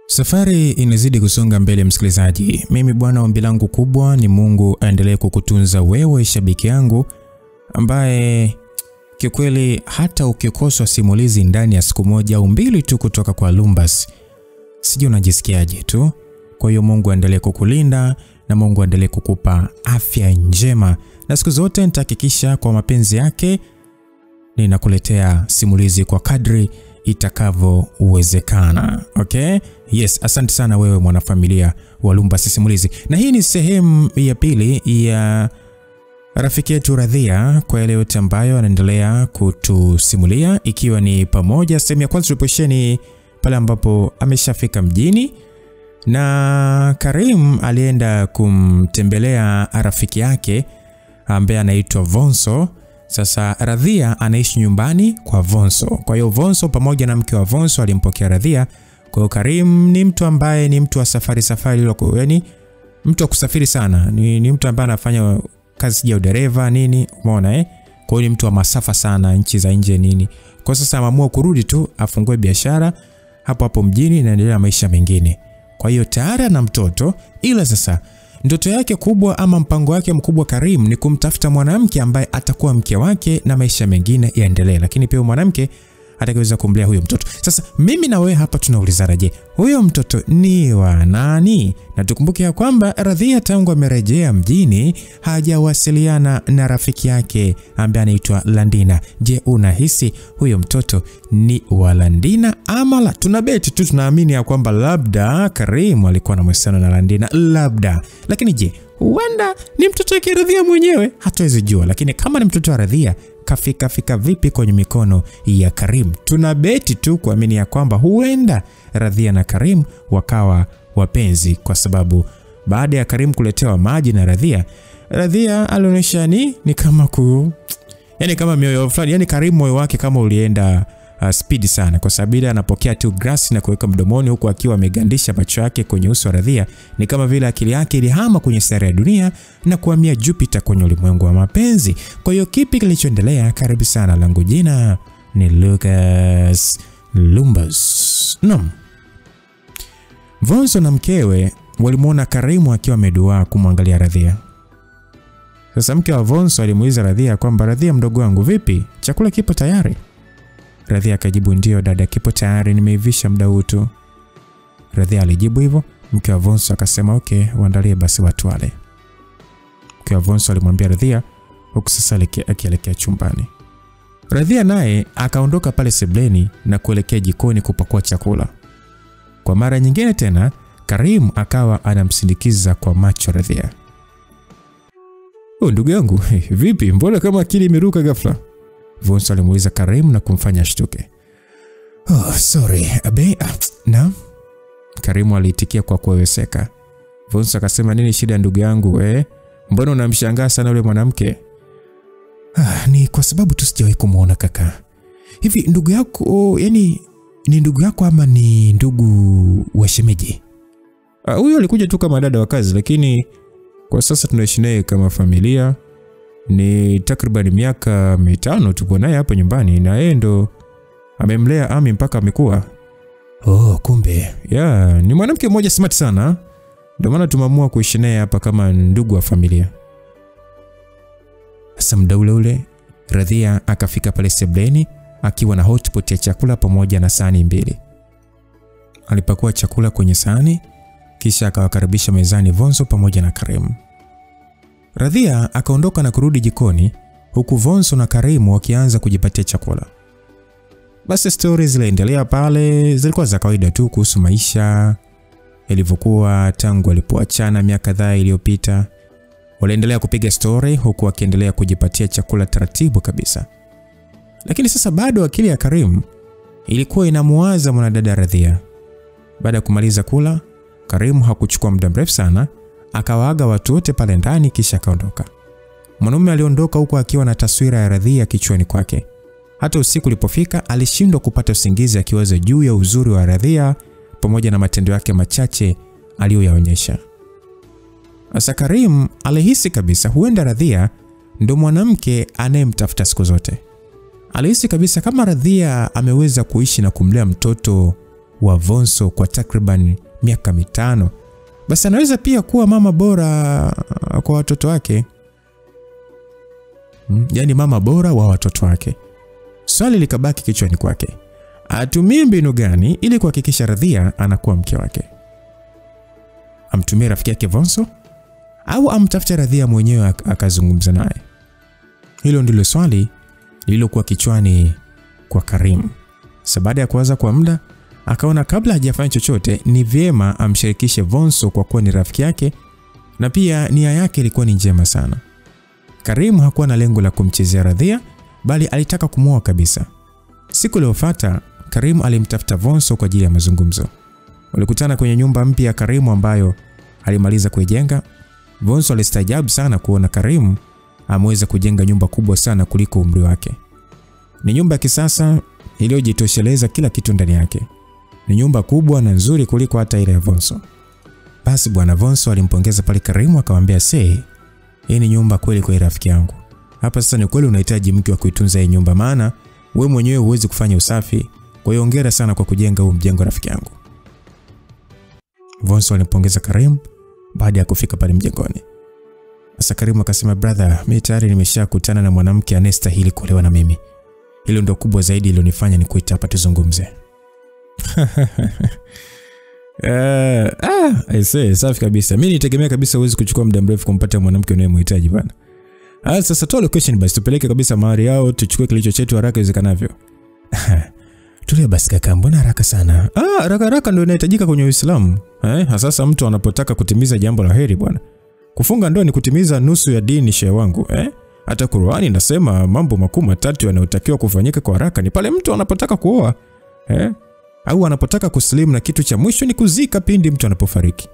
Safari inazidi kusonga mbele msikilizaji. Mimi bwana, ombi langu kubwa ni Mungu aendelee kukutunza wewe shabiki yangu ambaye kikweli hata ukikoswa simulizi ndani ya siku moja au mbili tu kutoka kwa Lumbas, sijui unajisikiaje tu. Kwa hiyo Mungu aendelee kukulinda na Mungu aendelee kukupa afya njema, na siku zote nitahakikisha kwa mapenzi yake ninakuletea simulizi kwa kadri itakavyowezekana. Okay? Yes, asante sana wewe mwanafamilia wa Lumbas Simulizi. Na hii ni sehemu ya pili ya rafiki yetu Radhia kwa yale yote ambayo anaendelea kutusimulia, ikiwa ni pamoja sehemu ya kwanza tuliposheni pale ambapo ameshafika mjini na Karim alienda kumtembelea rafiki yake ambaye anaitwa Vonso. Sasa Radhia anaishi nyumbani kwa Vonso. Kwa hiyo Vonso pamoja na mke wa Vonso alimpokea Radhia. Kwa hiyo Karim ni mtu ambaye ni mtu wa safari yani mtu wa kusafiri sana. Ni mtu ambaye anafanya kazi ya udereva nini, umeona Kwa hiyo ni mtu wa masafa sana, nchi za nje nini. Kwa sasa ameamua kurudi tu afungue biashara hapo mjini na endelea maisha mengine. Kwa hiyo tayari ana mtoto, ila sasa ndoto yake kubwa ama mpango wake mkubwa Karim ni kumtafuta mwanamke ambaye atakuwa mke wake na maisha mengine yaendelee, lakini pia mwanamke atakayeweza kumlea huyo mtoto. Sasa mimi na wewe hapa tunaulizana, je, huyo mtoto ni wa nani? Na tukumbuke ya kwamba Radhia tangu amerejea mjini hajawasiliana na rafiki yake ambaye anaitwa Landina. Je, unahisi huyo mtoto ni wa Landina ama la? Tunabeti tu, tunaamini ya kwamba labda Karim alikuwa na mahusiano na Landina, labda. Lakini je, huenda ni mtoto wa Radhia mwenyewe? Hatuwezi jua, lakini kama ni mtoto wa Radhia kafika vipi kwenye mikono ya Karim? Tunabeti tu kuamini ya kwamba huenda Radhia na Karim wakawa wapenzi, kwa sababu baada ya Karim kuletewa maji na Radhia alionyesha ni kama yani kama mioyo fulani, yani Karim moyo wake kama ulienda speed sana, kwa sababu anapokea tu grass na kuweka mdomoni huku akiwa amegandisha macho yake kwenye uso wa Radhia. Ni kama vile akili yake ilihama kwenye sayari ya dunia na kuhamia Jupiter kwenye ulimwengu wa mapenzi. Kwa hiyo kipi kilichoendelea? Karibu sana, langu jina ni Lucas Lumbas. Vonso na mkewe walimuona Karim akiwa ameduaa kumwangalia Radhia. Sasa mke wa Vonso alimuuliza Radhia kwamba, Radhia mdogo wangu, vipi? Chakula kipo tayari? Radhia akajibu, ndio dada, kipo tayari, nimeivisha muda huu tu. Radhia alijibu hivyo. Mke wa Vonso akasema, okay, waandalie basi watu wale. Mke wa Vonso alimwambia Radhia huku sasa akielekea chumbani. Radhia naye akaondoka pale sebleni na kuelekea jikoni kupakua chakula. Kwa mara nyingine tena Karim akawa anamsindikiza kwa macho Radhia. Ndugu yangu, vipi? Mbona kama akili imeruka ghafla? Vonso alimuuliza Karim na kumfanya ashtuke. Sorry, abe. Na? Karim aliitikia kwa kuweseka. Vonso akasema, nini shida ndugu yangu Mbona unamshangaa sana yule mwanamke? Ni kwa sababu tu sijawahi kumuona kaka. Hivi ndugu yako, yani ni ndugu yako ama ni ndugu wa shemeji? Huyo alikuja tu kama dada wa kazi, lakini kwa sasa tunaishi naye kama familia. Ni takriban miaka 5 tupo naye hapa nyumbani, na yeye ndo amemlea Ami mpaka amekuwa. Kumbe. Ni mwanamke mmoja smart sana. Ndio maana tumeamua kuishi naye hapa kama ndugu wa familia. Sasa muda ule Radhia akafika pale sebleni akiwa na hotpot ya chakula pamoja na sahani 2. Alipakua chakula kwenye sahani kisha akawakaribisha mezani Vonso pamoja na Karim. Radhia akaondoka na kurudi jikoni huku Vonso na Karim wakianza kujipatia chakula. Basi stories ziliendelea pale, zilikuwa za kawaida tu kuhusu maisha ilivyokuwa tangu walipoachana miaka kadhaa iliyopita. Waliendelea kupiga story huku wakiendelea kujipatia chakula taratibu kabisa. Lakini sasa bado akili ya Karim ilikuwa inamuwaza mwanadada Radhia. Baada ya kumaliza kula, Karim hakuchukua muda mrefu sana, akawaaga watu wote pale ndani kisha akaondoka. Mwanaume aliondoka huku akiwa na taswira ya Radhia kichwani kwake. Hata usiku ulipofika alishindwa kupata usingizi akiwaza juu ya uzuri wa Radhia pamoja na matendo yake machache aliyoyaonyesha. Asa Karim alihisi kabisa huenda Radhia ndo mwanamke anayemtafuta siku zote. Alihisi kabisa kama Radhia ameweza kuishi na kumlea mtoto wa Vonso kwa takriban miaka 5, basi anaweza pia kuwa mama bora kwa watoto wake. Yaani mama bora wa watoto wake. Swali likabaki kichwani kwake. Atumie mbinu gani ili kuhakikisha Radhia anakuwa mke wake? Amtumie rafiki yake Vonso au amtafute Radhia mwenyewe akazungumza naye? Hilo ndilo swali lililokuwa kichwani kwa Karim. Sasa baada ya kuwaza kwa muda, akaona kabla hajafanya chochote ni vyema amshirikishe Vonso kwa kuwa ni rafiki yake, na pia nia yake ilikuwa ni njema sana. Karim hakuwa na lengo la kumchezea Radhia, bali alitaka kumuoa kabisa. Siku iliyofuata Karim alimtafuta Vonso kwa ajili ya mazungumzo. Walikutana kwenye nyumba mpya ya Karim ambayo alimaliza kuijenga. Vonso alistaajabu sana kuona Karim ameweza kujenga nyumba kubwa sana kuliko umri wake. Ni nyumba ya kisasa iliyojitosheleza kila kitu ndani yake. Ni nyumba kubwa na nzuri kuliko hata ile ya Vonso. Basi bwana Vonso alimpongeza pale Karim, akamwambia, hii ni nyumba kweli kwa rafiki yangu. Hapa sasa ni kweli unahitaji mke wa kuitunza hii nyumba, maana wewe mwenyewe huwezi kufanya usafi. Kwa hiyo hongera sana kwa kujenga huu mjengo rafiki yangu. Vonso alimpongeza Karim baada ya kufika pale mjengoni. Sasa Karim akasema, brother, mimi tayari nimeshakutana na mwanamke anayestahili kuolewa na mimi. Hilo ndio kubwa zaidi lilonifanya nikuita hapa tuzungumze. Safi kabisa. Mimi nitegemea kabisa uwezi kuchukua muda mrefu kumpata mwanamke unayemhitaji bana. Sasa toa location basi, tupeleke kabisa mahali yao, tuchukue kilicho chetu haraka iwezekanavyo. Tulia basi kaka, mbona haraka sana? Haraka ndio inahitajika kwenye Uislamu. Sasa mtu anapotaka kutimiza jambo la heri bwana. Kufunga ndoa ni kutimiza nusu ya dini shehe wangu, Hata Qur'ani inasema mambo makuu matatu yanayotakiwa kufanyika kwa haraka ni pale mtu anapotaka kuoa, au anapotaka kuslimu, na kitu cha mwisho ni kuzika pindi mtu anapofariki.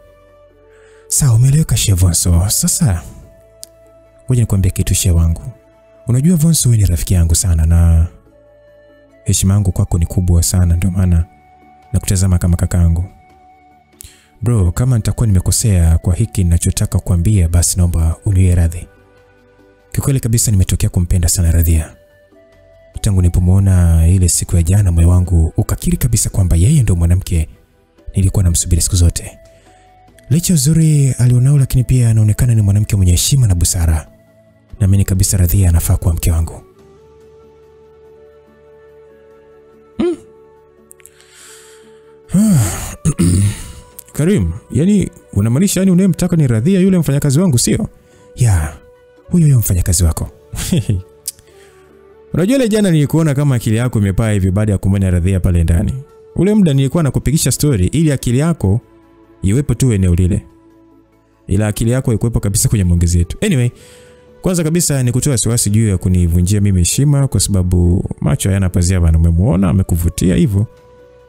Sawa, umeeleweka shehe Vonso. Sasa ngoja nikwambie kitu shehe wangu. Unajua Vonso, wewe ni rafiki yangu sana na heshima yangu kwako ni kubwa sana, ndio maana nakutazama kama kakaangu. Bro, kama nitakuwa nimekosea kwa hiki ninachotaka kuambia, basi naomba uniwie radhi. Kikweli kabisa nimetokea kumpenda sana Radhia. Tangu nilipomuona ile siku ya jana, moyo wangu ukakiri kabisa kwamba yeye ndio mwanamke nilikuwa namsubiri siku zote. Licha uzuri alionao, lakini pia anaonekana ni mwanamke mwenye heshima na busara. Naamini kabisa Radhia anafaa kuwa mke wangu. Karim, yani unamaanisha yani unayemtaka ni Radhia yule mfanyakazi wangu, sio? Huyo mfanyakazi wako. Unajua ile jana nilikuona kama akili yako imepaa hivi baada ya kumwona Radhia pale ndani. Ule muda nilikuwa nakupigisha story ili akili yako iwepo tu eneo lile, ila akili yako ikuwepo kabisa kwenye maongezi yetu. Anyway, kwanza kabisa nikutoa wasiwasi juu ya kunivunjia mimi heshima, kwa sababu macho hayana pazia bana. Umemuona amekuvutia hivyo.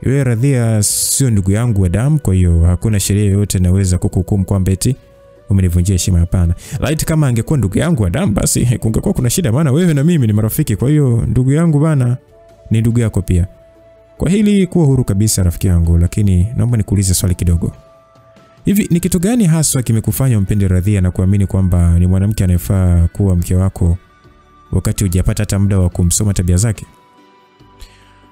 Yule Radhia sio ndugu yangu wa damu, kwa hiyo hakuna sheria yoyote inaweza kukuhukumu kwamba eti umenivunjia heshima, hapana. Light kama angekuwa ndugu yangu wa damu basi kungekuwa kuna shida, maana wewe na mimi ni marafiki. Kwa hiyo ndugu yangu bana ni ndugu yako pia. Kwa hili kuwa huru kabisa rafiki yangu, lakini naomba nikuulize swali kidogo. Hivi ni kitu gani haswa kimekufanya umpende Radhia na kuamini kwamba ni mwanamke anayefaa kuwa mke wako wakati hujapata hata muda wa kumsoma tabia zake?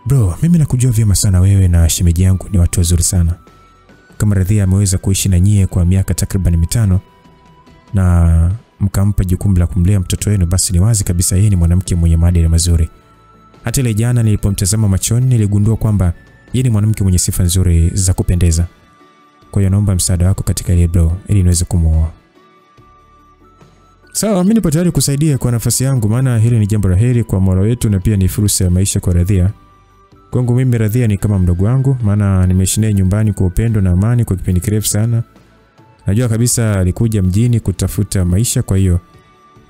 Bro, mimi nakujua vyema sana, wewe na shemeji yangu ni watu wazuri sana. Kama Radhia ameweza kuishi na nyie kwa miaka takriban 5 na mkampa jukumu la kumlea mtoto wenu, basi ni wazi kabisa yeye ni mwanamke mwenye maadili mazuri. Hata ile jana nilipomtazama machoni niligundua kwamba yeye ni mwanamke mwenye sifa nzuri za kupendeza. Kwa hiyo naomba msaada wako katika ile bro, ili niweze kumuoa. Sawa, mimi nipo tayari kusaidia kwa nafasi yangu, maana hili ni jambo la heri kwa moyo wetu na pia ni fursa ya maisha kwa Radhia. Kwangu mimi Radhia ni kama mdogo wangu, maana nimeishi naye nyumbani kwa upendo na amani kwa kipindi kirefu sana. Najua kabisa alikuja mjini kutafuta maisha, kwa hiyo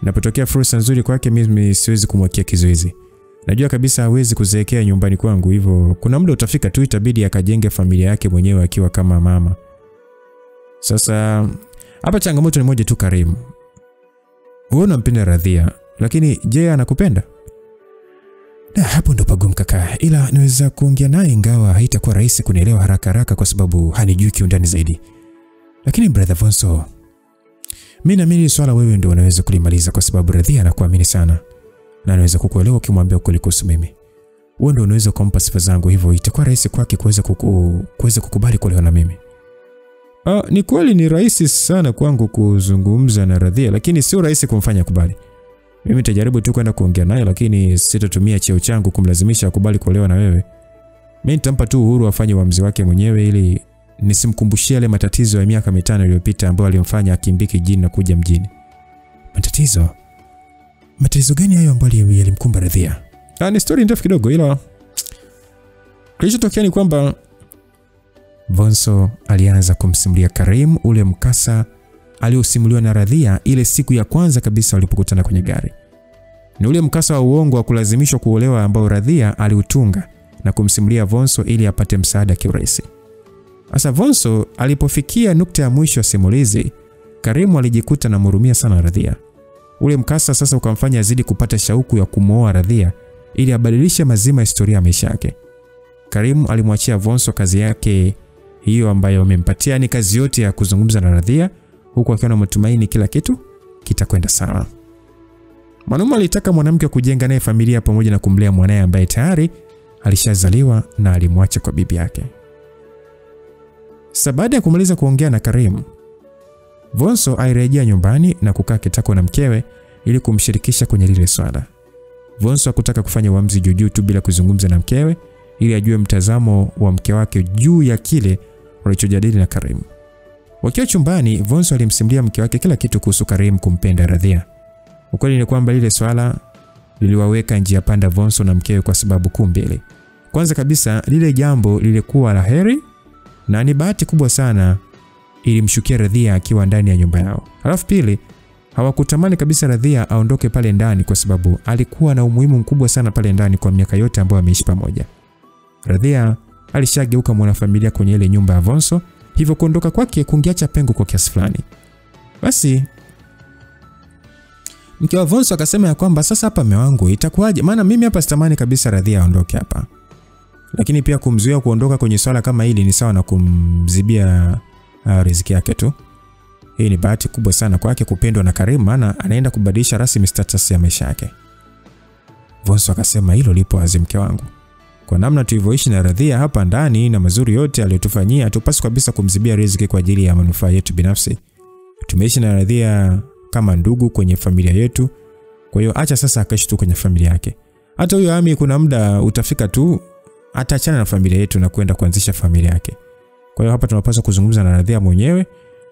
napotokea fursa nzuri kwake mimi siwezi kumwakia kizuizi. Najua kabisa hawezi kuzeekea nyumbani kwangu, hivyo kuna muda utafika tu itabidi akajenge familia yake mwenyewe akiwa kama mama. Sasa hapa changamoto ni moja tu Karim. Wewe unampenda Radhia, lakini je, anakupenda? Hapo ndo pagumu kaka, ila naweza kuongea naye ingawa haitakuwa rahisi kunielewa haraka kwa sababu hanijui kiundani zaidi. Lakini brother Vonso, mimi naamini swala wewe ndio unaweza kulimaliza, kwa sababu Radhia anakuamini sana na anaweza kukuelewa ukimwambia ukweli kuhusu mimi. wewe ndio unaweza kumpa sifa zangu, hivyo itakuwa rahisi kwake kuweza kukubali kuolewa na mimi. Ni kweli ni rahisi sana kwangu kuzungumza na Radhia, lakini sio rahisi kumfanya kubali. Mimi nitajaribu tu kwenda kuongea naye, lakini sitatumia cheo changu kumlazimisha akubali kuolewa na wewe. Mimi nitampa tu uhuru afanye uamuzi wake mwenyewe ili nisimkumbushie yale matatizo ya miaka 5 iliyopita ambayo alimfanya akimbiki jini na kuja mjini. Matatizo? Matatizo gani hayo ambayo yalimkumba Radhia? Ni story ndefu kidogo, ila kilichotokea ni kwamba Vonso alianza kumsimulia Karim ule mkasa aliosimuliwa na Radhia ile siku ya kwanza kabisa walipokutana kwenye gari. Ni ule mkasa wa uongo wa kulazimishwa kuolewa ambao Radhia aliutunga na kumsimulia Vonso ili apate msaada kiurahisi. Sasa Vonso alipofikia nukta ya mwisho ya simulizi, Karim alijikuta na mhurumia sana Radhia. Ule mkasa sasa ukamfanya azidi kupata shauku ya kumooa Radhia ili abadilishe mazima historia ya maisha yake. Karim alimwachia Vonso kazi yake hiyo ambayo amempatia, ni kazi yote ya kuzungumza na Radhia, huku akiwa na matumaini kila kitu kitakwenda sawa. Mwanamume alitaka mwanamke kujenga naye familia pamoja na kumlea mwanae ambaye tayari alishazaliwa na alimwacha kwa bibi yake. Sasa baada ya kumaliza kuongea na Karim, Vonso alirejea nyumbani na kukaa kitako na mkewe ili kumshirikisha kwenye lile swala. Vonso hakutaka kufanya uamuzi juu tu bila kuzungumza na mkewe ili ajue mtazamo wa mke wake juu ya kile walichojadili na Karim. Wakiwa chumbani, Vonso alimsimulia mke wake kila kitu kuhusu Karim kumpenda Radhia. Ukweli ni kwamba lile swala liliwaweka njia panda Vonso na mkewe kwa sababu kuu mbili. Kwanza kabisa, lile jambo lilikuwa la heri na ni bahati kubwa sana ilimshukia Radhia akiwa ndani ya nyumba yao. Halafu pili, hawakutamani kabisa Radhia aondoke pale ndani kwa sababu alikuwa na umuhimu mkubwa sana pale ndani kwa miaka yote ambayo ameishi pamoja. Radhia alishageuka mwanafamilia kwenye ile nyumba ya Vonso, hivyo kuondoka kwake kungeacha pengo kwa kiasi fulani. Basi mke wa Vonso akasema ya kwamba sasa hapa mume wangu itakuwaje? Maana mimi hapa sitamani kabisa Radhia aondoke hapa. Lakini pia kumzuia kuondoka kwenye swala kama hili ni sawa na kumzibia riziki yake tu. Hii ni bahati kubwa sana kwake kupendwa na Karim, maana anaenda kubadilisha rasmi status ya maisha yake. Vonso akasema hilo lipo wazi mke wangu. Kwa namna tulivyoishi na Radhia hapa ndani na mazuri yote aliyotufanyia, hatupaswi kabisa kumzibia riziki kwa ajili ya manufaa yetu binafsi. Tumeishi na Radhia kama ndugu kwenye familia yetu. Kwa hiyo acha sasa akaishi tu kwenye familia yake. Hata huyo Ami kuna muda utafika tu ataachana na familia yetu na kwenda kuanzisha familia yake. Kwa hiyo hapa tunapaswa kuzungumza na Radhia mwenyewe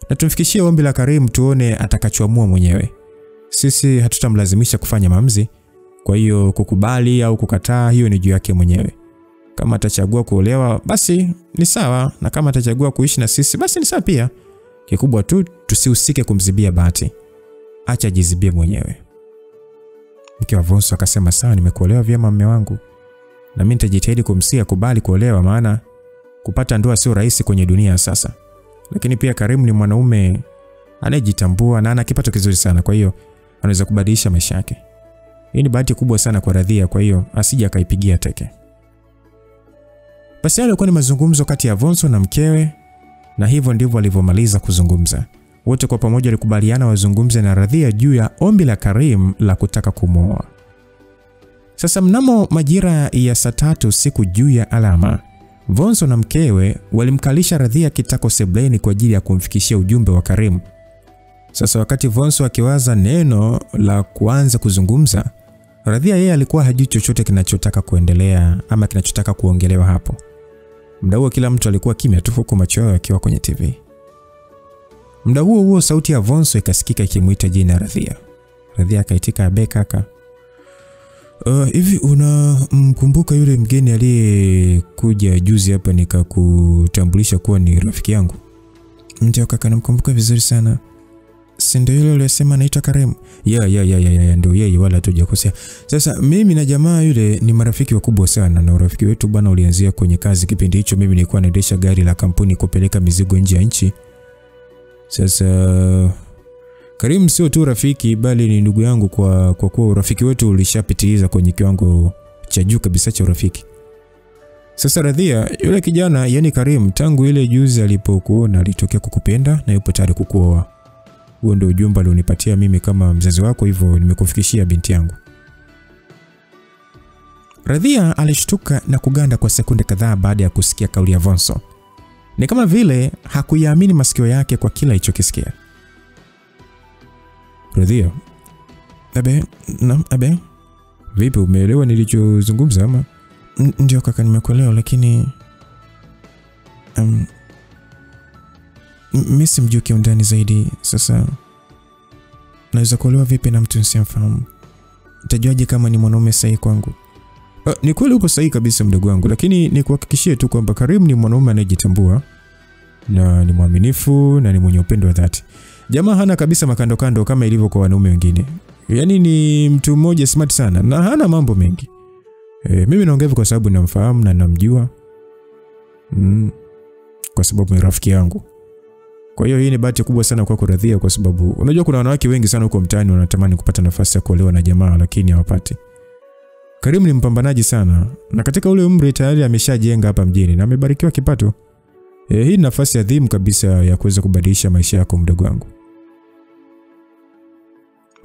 na tumfikishie ombi la Karim tuone atakachoamua mwenyewe. Sisi hatutamlazimisha kufanya maamuzi. Kwa hiyo kukubali au kukataa hiyo ni juu yake mwenyewe. Kama atachagua kuolewa basi ni sawa, na kama atachagua kuishi na sisi basi ni sawa pia. Kikubwa tu tusihusike kumzibia bahati. Acha jizibie mwenyewe. Mke wa Vonso akasema sawa, nimekuolewa vyema mume wangu. Na mimi nitajitahidi kumsia kubali kuolewa, maana kupata ndoa sio rahisi kwenye dunia sasa. Lakini pia Karim ni mwanaume anayejitambua na ana kipato kizuri sana, kwa hiyo anaweza kubadilisha maisha yake. Hii ni bahati kubwa sana kwa Radhia, kwa hiyo asije akaipigia teke. Basi alikuwa ni mazungumzo kati ya Vonso na mkewe, na hivyo ndivyo walivyomaliza kuzungumza. Wote kwa pamoja walikubaliana wazungumze na Radhia juu ya ombi la Karim la kutaka kumwoa. Sasa mnamo majira ya saa 3 usiku juu ya alama, Vonso na mkewe walimkalisha Radhia kitako sebleni kwa ajili ya kumfikishia ujumbe wa Karim. Sasa wakati Vonso akiwaza neno la kuanza kuzungumza, Radhia yeye alikuwa hajui chochote kinachotaka kuendelea ama kinachotaka kuongelewa hapo. Muda huo kila mtu alikuwa kimya tu, huko macho yao yakiwa kwenye TV. Muda huo sauti ya Vonso ikasikika ikimuita jina Radhia. Radhia akaitika, abe kaka. Hivi unamkumbuka yule mgeni aliyekuja juzi hapa nikakutambulisha kuwa ni rafiki yangu? Ndio kaka, namkumbuka vizuri sana. Si ndio yule aliyesema anaitwa Karim? Ya ndio yeye, wala hatujakosea. Sasa mimi na jamaa yule ni marafiki wakubwa sana, na urafiki wetu bwana ulianzia kwenye kazi. Kipindi hicho mimi nilikuwa naendesha gari la kampuni kupeleka mizigo nje ya nchi. Sasa Karim sio tu rafiki bali ni ndugu yangu, kwa kuwa urafiki wetu ulishapitiliza kwenye kiwango cha juu kabisa cha urafiki. Sasa Radhia, yule kijana yani Karim, tangu ile juzi alipokuona alitokea kukupenda na yupo tayari kukuoa. Huo ndio ujumbe alionipatia mimi kama mzazi wako, hivyo nimekufikishia binti yangu. Radhia alishtuka na kuganda kwa sekunde kadhaa baada ya kusikia kauli ya Vonso. Ni kama vile hakuyaamini masikio yake kwa kila alichokisikia. Radhia, abe, vipi, umeelewa nilichozungumza ama? Ndio kaka, nimekuelewa, lakini mimi simjui kiundani zaidi. Sasa naweza kuelewa vipi na mtu nisimfahamu? Utajuaje kama ni mwanaume sahihi kwangu? Ni kweli upo sahihi kabisa mdogo wangu, lakini nikuhakikishie tu kwamba Karim ni mwanaume anayejitambua na ni mwaminifu na ni mwenye upendo wa dhati. Jamaa hana kabisa makando kando kama ilivyo kwa wanaume wengine. Yaani ni mtu mmoja smart sana na hana mambo mengi. Mimi naongea hivyo kwa sababu namfahamu na namjua. Kwa sababu ni rafiki yangu. Kwa hiyo hii ni bahati kubwa sana kwa Radhia, kwa sababu unajua kuna wanawake wengi sana huko mtaani wanatamani kupata nafasi ya kuolewa na jamaa lakini hawapati. Karim ni mpambanaji sana na katika ule umri tayari ameshajenga hapa mjini na amebarikiwa kipato. Hii ni nafasi adhimu kabisa ya kuweza kubadilisha maisha yako mdogo wangu.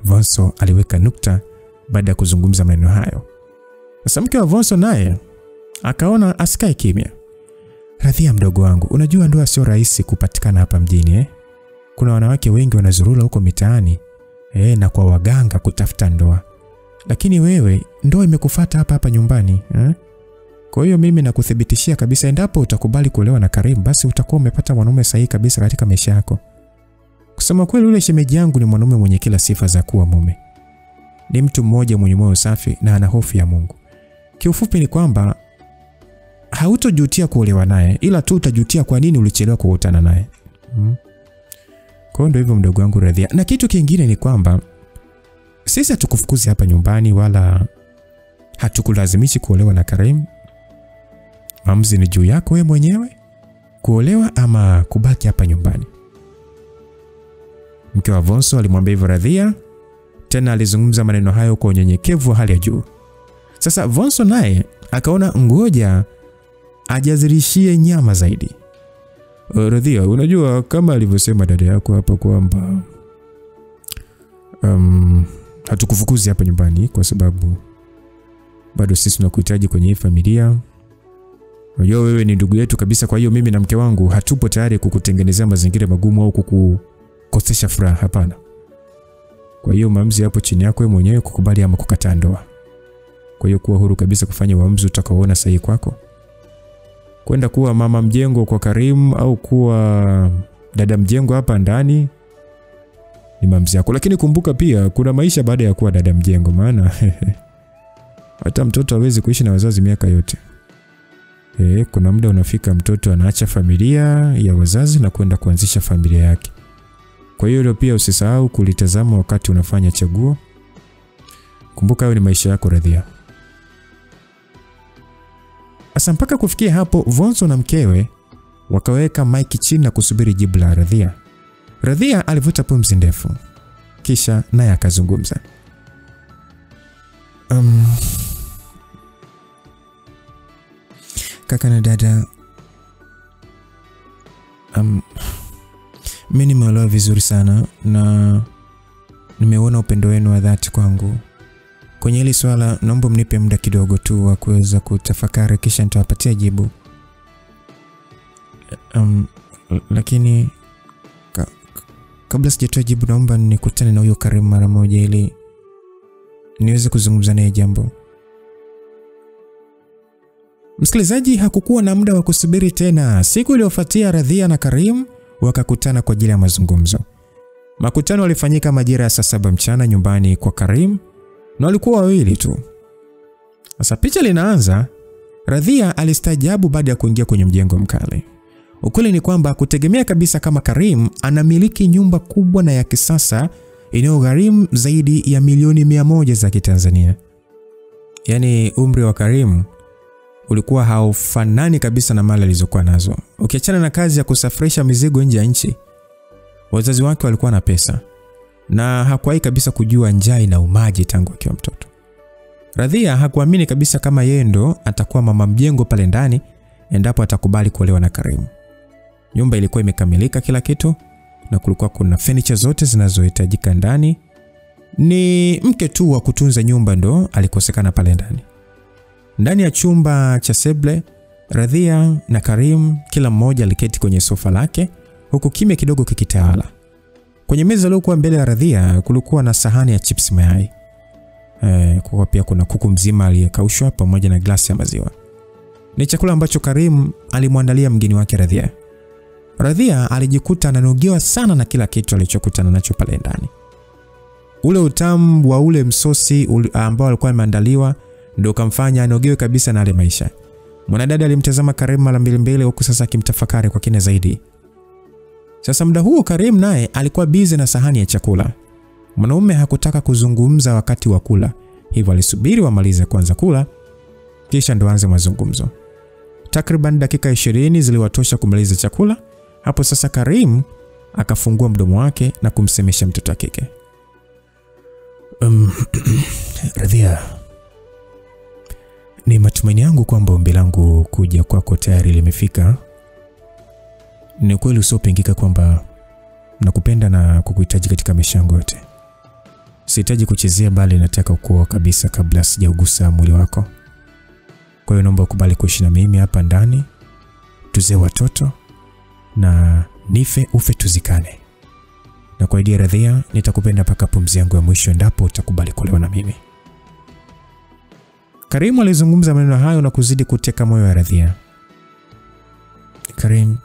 Vonso aliweka nukta baada ya kuzungumza maneno hayo. Sasa mke wa Vonso naye akaona asikae kimya. Radhia mdogo wangu, unajua ndoa sio rahisi kupatikana hapa mjini Kuna wanawake wengi wanazurura huko mitaani na kwa waganga kutafuta ndoa. Lakini wewe ndoa imekufuata hapa nyumbani Kwa hiyo mimi nakuthibitishia kabisa endapo utakubali kuolewa na Karim, basi utakuwa umepata mwanaume sahihi kabisa katika maisha yako. Kusema kweli, yule shemeji yangu ni mwanaume mwenye kila sifa za kuwa mume. Ni mtu mmoja mwenye moyo safi na ana hofu ya Mungu. Kiufupi ni kwamba hautojutia kuolewa naye, ila tu utajutia kwa nini ulichelewa kukutana naye. Kwa ndio hivyo mdogo wangu Radhia. Na kitu kingine ni kwamba sisi hatukufukuzi hapa nyumbani wala hatukulazimishi kuolewa na Karim. Maamuzi ni juu yako wewe mwenyewe kuolewa ama kubaki hapa nyumbani. Mke wa Vonso alimwambia hivyo Radhia, tena alizungumza maneno hayo kwa unyenyekevu wa hali ya juu. Sasa Vonso naye akaona ngoja ajazirishie nyama zaidi. Radhia, unajua kama alivyosema dada yako hapa kwamba hatukufukuzi hapa nyumbani kwa sababu bado sisi tunakuhitaji kwenye hii familia. Unajua wewe ni ndugu yetu kabisa, kwa hiyo mimi na mke wangu hatupo tayari kukutengenezea mazingira magumu au kukukosesha furaha, hapana. Kwa hiyo maamuzi hapo chini yako wewe mwenyewe kukubali ama kukataa ndoa. Kwa hiyo kuwa huru kabisa kufanya uamuzi utakaoona sahihi kwako. Kwenda kuwa mama mjengo kwa Karim au kuwa dada mjengo hapa ndani ni maamuzi yako, lakini kumbuka pia kuna maisha baada ya kuwa dada mjengo, maana hata mtoto hawezi kuishi na wazazi miaka yote. Kuna muda unafika mtoto anaacha familia ya wazazi na kwenda kuanzisha familia yake. Kwa hiyo pia usisahau kulitazama wakati unafanya chaguo. Kumbuka hayo ni maisha yako Radhia. Asa mpaka kufikia hapo Vonso na mkewe wakaweka maiki chini na kusubiri jibu la Radhia. Radhia alivuta pumzi ndefu kisha naye akazungumza. Kaka na dada, mimi nimeelewa vizuri sana na nimeona upendo wenu wa dhati kwangu. Kwenye hili swala naomba mnipe muda kidogo tu wa kuweza kutafakari kisha nitawapatia jibu. Lakini kabla sijatoa jibu naomba nikutane na huyo Karim mara moja ili niweze kuzungumza naye jambo. Msikilizaji, hakukuwa na muda wa kusubiri tena. Siku iliyofuatia Radhia na Karim wakakutana kwa ajili ya mazungumzo. Makutano yalifanyika majira ya saa 7 mchana nyumbani kwa Karim na walikuwa wawili tu. Sasa picha linaanza. Radhia alistaajabu baada ya kuingia kwenye mjengo mkali. Ukweli ni kwamba kutegemea kabisa kama Karim anamiliki nyumba kubwa na ya kisasa inayogharimu zaidi ya milioni 100 za Kitanzania. Yaani umri wa Karim ulikuwa haufanani kabisa na mali alizokuwa nazo. Ukiachana na kazi ya kusafirisha mizigo nje ya nchi, wazazi wake walikuwa na pesa na hakuwahi kabisa kujua njaa na umaji tangu akiwa mtoto. Radhia hakuamini kabisa kama yeye ndo atakuwa mama mjengo pale ndani endapo atakubali kuolewa na Karim. Nyumba ilikuwa imekamilika kila kitu na kulikuwa kuna furniture zote zinazohitajika ndani. Ni mke tu wa kutunza nyumba ndo alikosekana pale ndani. Ndani ya chumba cha seble, Radhia na Karim kila mmoja aliketi kwenye sofa lake huku kimya kidogo kikitawala. Kwenye meza iliyokuwa mbele ya Radhia kulikuwa na sahani ya chips mayai. Kwa pia kuna kuku mzima aliyekaushwa pamoja na glasi ya maziwa. Ni chakula ambacho Karim alimwandalia mgeni wake Radhia. Radhia alijikuta ananogewa sana na kila kitu alichokutana nacho pale ndani. Ule utamu wa ule msosi ambao alikuwa ameandaliwa ndio kamfanya anogewe kabisa na ale maisha. Mwanadada alimtazama Karim mara mbili huku sasa akimtafakari kwa kina zaidi. Sasa muda huo Karim naye alikuwa busy na sahani ya chakula. Mwanaume hakutaka kuzungumza wakati wa kula, hivyo alisubiri wamalize kwanza kula kisha ndo aanze mazungumzo. Takriban dakika 20 ziliwatosha kumaliza chakula. Hapo sasa Karim akafungua mdomo wake na kumsemesha mtoto wa kike. Radhia, ni matumaini yangu kwamba ombi langu kuja kwako tayari limefika. Ni kweli usiopingika kwamba nakupenda na kukuhitaji katika maisha yangu yote. Sihitaji kuchezea bali nataka kuoa kabisa kabla sijaugusa mwili wako. Kwa hiyo naomba ukubali kuishi na mimi hapa ndani, tuzee watoto na nife ufe tuzikane. Na kwa idea Radhia, nitakupenda mpaka pumzi yangu ya mwisho endapo utakubali kuolewa na mimi. Karim alizungumza maneno hayo na kuzidi kuteka moyo wa Radhia. Karim,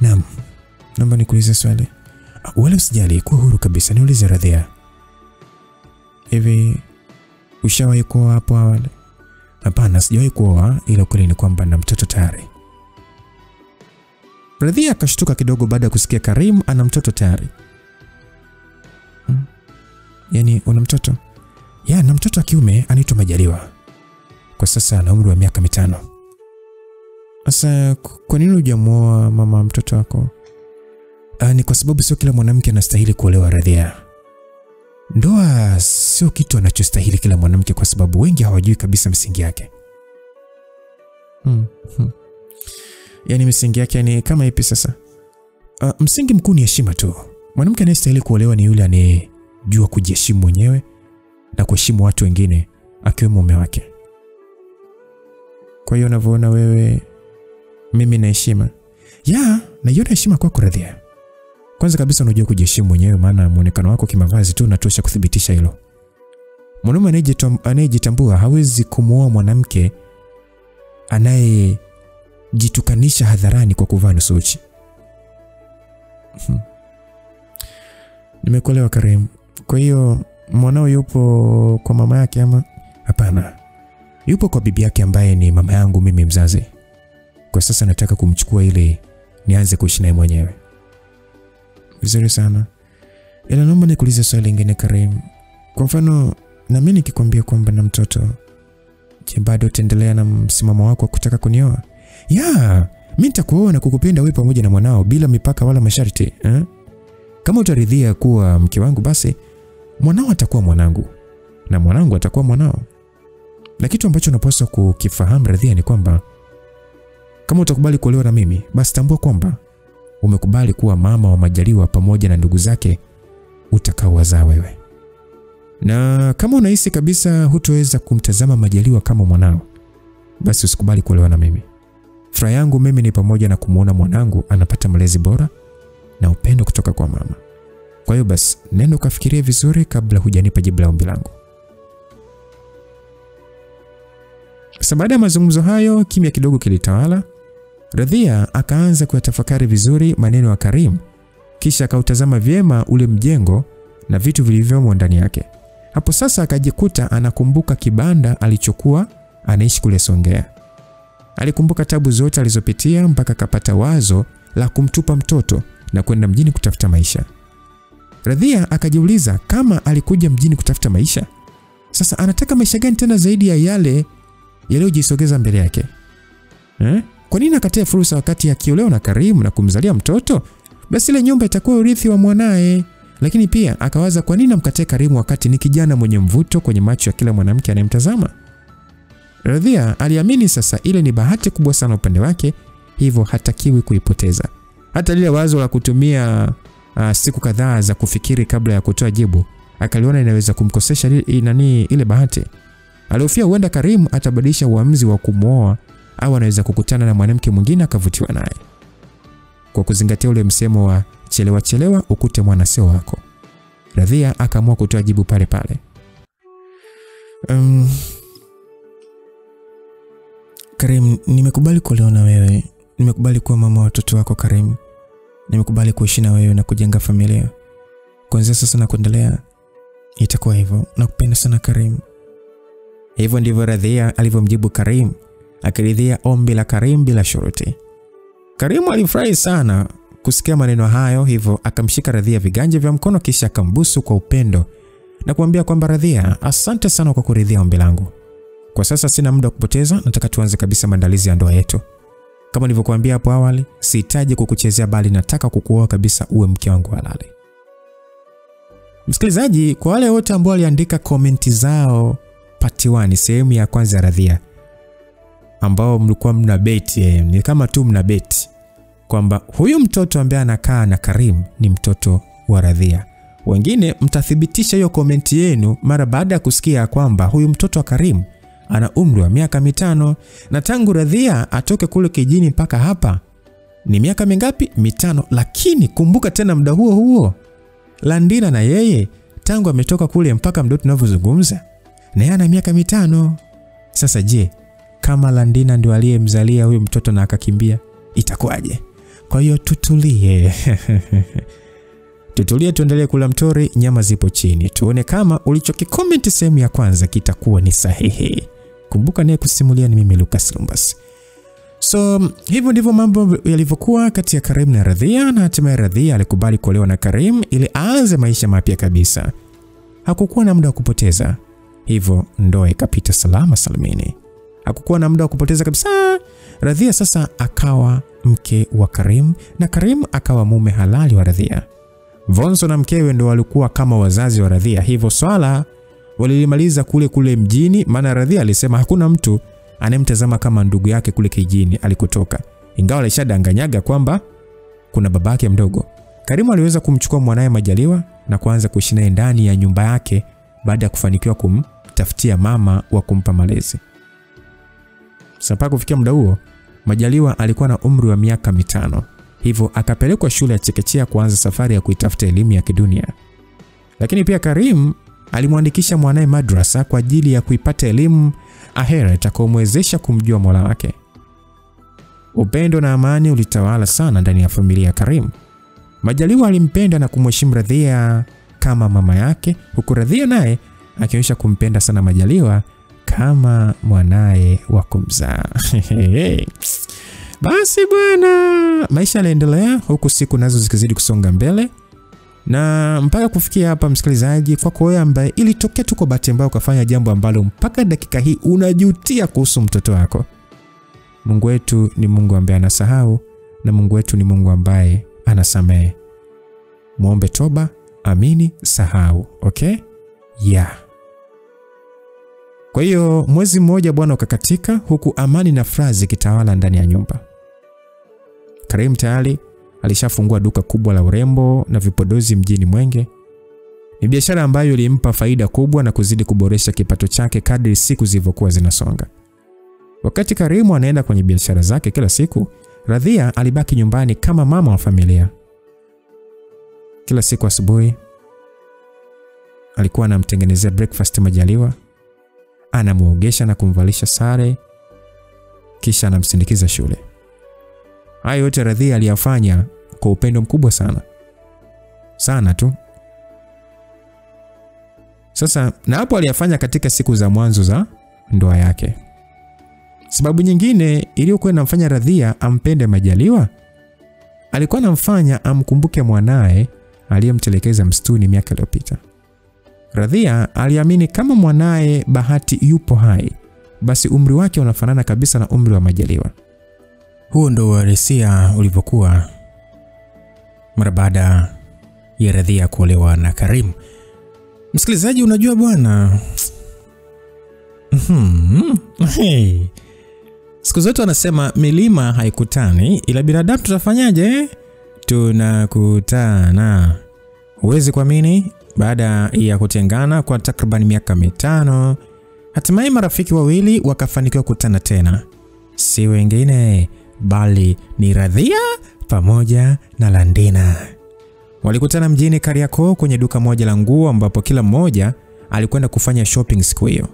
naam, naomba nikuulize swali. Wala usijali, kuwa huru kabisa, niulize Radhia. Hivi ushawahi kuoa hapo awali? Hapana, sijawahi kuoa, ila kweli ni kwamba na mtoto tayari. Radhia akashtuka kidogo baada ya kusikia Karim ana mtoto tayari. Yaani una mtoto? Ya, na mtoto wa kiume anaitwa Majaliwa. Kwa sasa ana umri wa miaka 5. Sasa kwa nini hujamuoa mama mtoto wako? Ni kwa sababu sio kila mwanamke anastahili kuolewa Radhia. Ndoa sio kitu anachostahili kila mwanamke kwa sababu wengi hawajui kabisa msingi yake. Yaani msingi yake ni kama ipi sasa? Msingi mkuu ni heshima tu. Mwanamke anayestahili kuolewa ni yule anayejua kujiheshimu mwenyewe na kuheshimu watu wengine akiwemo mume wake. Kwa hiyo unavyoona wewe mimi na heshima. Ya, na hiyo heshima kwako Radhia. Kwanza kabisa unajua kujiheshimu mwenyewe, maana muonekano wako kimavazi tu unatosha kuthibitisha hilo. Mwanaume anayejitambua hawezi kumuoa mwanamke anayejitukanisha hadharani kwa kuvaa nusu uchi. Nimekuelewa Karim. Kwa hiyo mwanao yupo kwa mama yake ama? Hapana. Yupo kwa bibi yake ambaye ni mama yangu mimi mzazi. Kwa sasa nataka kumchukua ili nianze kuishi naye mwenyewe. Vizuri sana. Ila naomba nikuulize swali lingine Karim. Kwa mfano, na mimi nikikwambia kwamba na mtoto, je, bado utaendelea na msimamo wako wa kutaka kunioa? Ya, mimi nitakuoa na kukupenda wewe pamoja na mwanao bila mipaka wala masharti, Kama utaridhia kuwa mke wangu basi mwanao atakuwa mwanangu na mwanangu atakuwa mwanao. Na kitu ambacho unapaswa kukifahamu Radhia ni kwamba kama utakubali kuolewa na mimi, basi tambua kwamba umekubali kuwa mama wa Majaliwa pamoja na ndugu zake utakaowazaa wewe. Na kama unahisi kabisa hutoweza kumtazama Majaliwa kama mwanao, basi usikubali kuolewa na mimi. Furaha yangu mimi ni pamoja na kumuona mwanangu anapata malezi bora na upendo kutoka kwa mama. Kwa hiyo basi nenda ukafikirie vizuri kabla hujanipa jibu la ombi langu. Sasa baada ya mazungumzo hayo, kimya kidogo kilitawala. Radhia akaanza kuyatafakari vizuri maneno ya Karim, kisha akautazama vyema ule mjengo na vitu vilivyomo ndani yake. Hapo sasa akajikuta anakumbuka kibanda alichokuwa anaishi kule Songea. Alikumbuka tabu zote alizopitia mpaka akapata wazo la kumtupa mtoto na kwenda mjini kutafuta maisha. Radhia akajiuliza kama alikuja mjini kutafuta maisha, sasa anataka maisha gani tena zaidi ya yale yaliyojisogeza mbele yake? Kwa nini akatia fursa wakati akiolewa na Karim na kumzalia mtoto? Basi ile nyumba itakuwa urithi wa mwanae. Lakini pia akawaza kwa nini amkatae Karim wakati ni kijana mwenye mvuto kwenye macho ya kila mwanamke anayemtazama. Radhia aliamini sasa ile ni bahati kubwa sana upande wake, hivyo hatakiwi kuipoteza. Hata lile wazo la kutumia siku kadhaa za kufikiri kabla ya kutoa jibu, akaliona inaweza kumkosesha ile bahati. Alihofia huenda Karim atabadilisha uamuzi wa kumwoa au anaweza kukutana na mwanamke mwingine akavutiwa naye. Kwa kuzingatia ule msemo wa chelewa chelewa ukute mwana sio wako, Radhia akaamua kutoa jibu pale pale. Karim, nimekubali kuolewa na wewe. Nimekubali kuwa mama wa watoto wako Karim. Nimekubali kuishi na wewe na kujenga familia. Kuanzia sasa na kuendelea itakuwa hivyo. Nakupenda sana Karim. Hivyo ndivyo Radhia alivyomjibu Karim, akiridhia ombi la Karim bila shuruti. Karim alifurahi sana kusikia maneno hayo, hivyo akamshika Radhia viganja vya mkono kisha akambusu kwa upendo na kumwambia kwamba Radhia, asante sana kwa kuridhia ombi langu. Kwa sasa sina muda wa kupoteza, nataka tuanze kabisa maandalizi ya ndoa yetu. Kama nilivyokuambia hapo awali, sihitaji kukuchezea bali nataka kukuoa kabisa uwe mke wangu halali. Msikilizaji, kwa wale wote ambao waliandika komenti zao part 1 sehemu ya kwanza ya Radhia, ambao mlikuwa mnabeti, ni kama tu mnabeti kwamba huyu mtoto ambaye anakaa na Karim ni mtoto wa Radhia. Wengine mtathibitisha hiyo komenti yenu mara baada ya kusikia kwamba huyu mtoto wa Karim ana umri wa miaka 5 na tangu Radhia atoke kule kijini mpaka hapa ni miaka mingapi? 5. Lakini kumbuka tena muda huo huo Landina na yeye tangu ametoka kule mpaka muda tunavyozungumza na yeye ana miaka 5. Sasa je, kama Landina ndio aliyemzalia huyu mtoto na akakimbia itakuwaje? Kwa hiyo tutulie. Tutulie, tuendelee kula mtori, nyama zipo chini. Tuone kama ulichokicomment sehemu ya kwanza kitakuwa ni sahihi. Kumbuka naye kusimulia ni mimi Lucas Lumbas. So hivyo ndivyo mambo yalivyokuwa kati ya Karim na Radhia, na hatimaye Radhia alikubali kuolewa na Karim ili aanze maisha mapya kabisa. Hakukuwa na muda wa kupoteza. Hivyo ndoa ikapita salama salimini. Hakukuwa na muda wa kupoteza kabisa. Radhia sasa akawa mke wa Karim na Karim akawa mume halali wa Radhia. Vonzo na mkewe ndio walikuwa kama wazazi wa Radhia, hivyo swala walilimaliza kule mjini, maana Radhia alisema hakuna mtu anemtazama kama ndugu yake kule kijini alikotoka. Ingawa alishadanganyaga kwamba kuna babake mdogo. Karim aliweza kumchukua mwanae Majaliwa na kuanza kuishi naye ndani ya nyumba yake baada ya kufanikiwa kumtafutia mama wa kumpa malezi. Sasa kufikia muda huo Majaliwa alikuwa na umri wa miaka 5. Hivyo akapelekwa shule ya chekechea kuanza safari ya kuitafuta elimu ya kidunia. Lakini pia Karim alimwandikisha mwanae madrasa kwa ajili ya kuipata elimu ahera itakayomwezesha kumjua Mola wake. Upendo na amani ulitawala sana ndani ya familia ya Karim. Majaliwa alimpenda na kumheshimu Radhia kama mama yake, huku Radhia naye akionyesha kumpenda sana Majaliwa kama mwanae wa kumzaa. Basi bwana, maisha yanaendelea huku siku nazo zikizidi kusonga mbele. Na mpaka kufikia hapa msikilizaji, kwako wewe ambaye ilitokea tu kwa bahati mbaya ukafanya jambo ambalo mpaka dakika hii unajutia kuhusu mtoto wako, Mungu wetu ni Mungu ambaye anasahau na Mungu wetu ni Mungu ambaye anasamehe. Muombe toba, amini, sahau. Okay? Yeah. Kwa hiyo mwezi mmoja bwana ukakatika huku amani na furaha zikitawala ndani ya nyumba. Karim tayari alishafungua duka kubwa la urembo na vipodozi mjini Mwenge. Ni biashara ambayo ilimpa faida kubwa na kuzidi kuboresha kipato chake kadri siku zilivyokuwa zinasonga. Wakati Karim anaenda kwenye biashara zake kila siku, Radhia alibaki nyumbani kama mama wa familia. Kila siku asubuhi alikuwa anamtengenezea breakfast Majaliwa, anamuogesha na kumvalisha sare, kisha anamsindikiza shule. Hayo yote Radhia aliyafanya kwa upendo mkubwa sana. Sana tu. Sasa na hapo aliyafanya katika siku za mwanzo za ndoa yake. Sababu nyingine iliyokuwa inamfanya Radhia ampende Majaliwa, alikuwa anamfanya amkumbuke mwanae aliyemtelekeza msituni miaka iliyopita. Radhia aliamini kama mwanae Bahati yupo hai, basi umri wake unafanana kabisa na umri wa Majaliwa. Huo ndo uhalisia ulivyokuwa mara baada ya Radhia kuolewa na Karim. Msikilizaji, unajua bwana, siku zote wanasema milima haikutani ila binadamu tutafanyaje? Tunakutana. Huwezi kuamini, baada ya kutengana kwa takriban miaka 5, Hatimaye marafiki wawili wakafanikiwa kukutana tena. Si wengine bali ni Radhia pamoja na Landina. Walikutana mjini Kariakoo kwenye duka moja la nguo ambapo kila mmoja alikwenda kufanya shopping siku hiyo.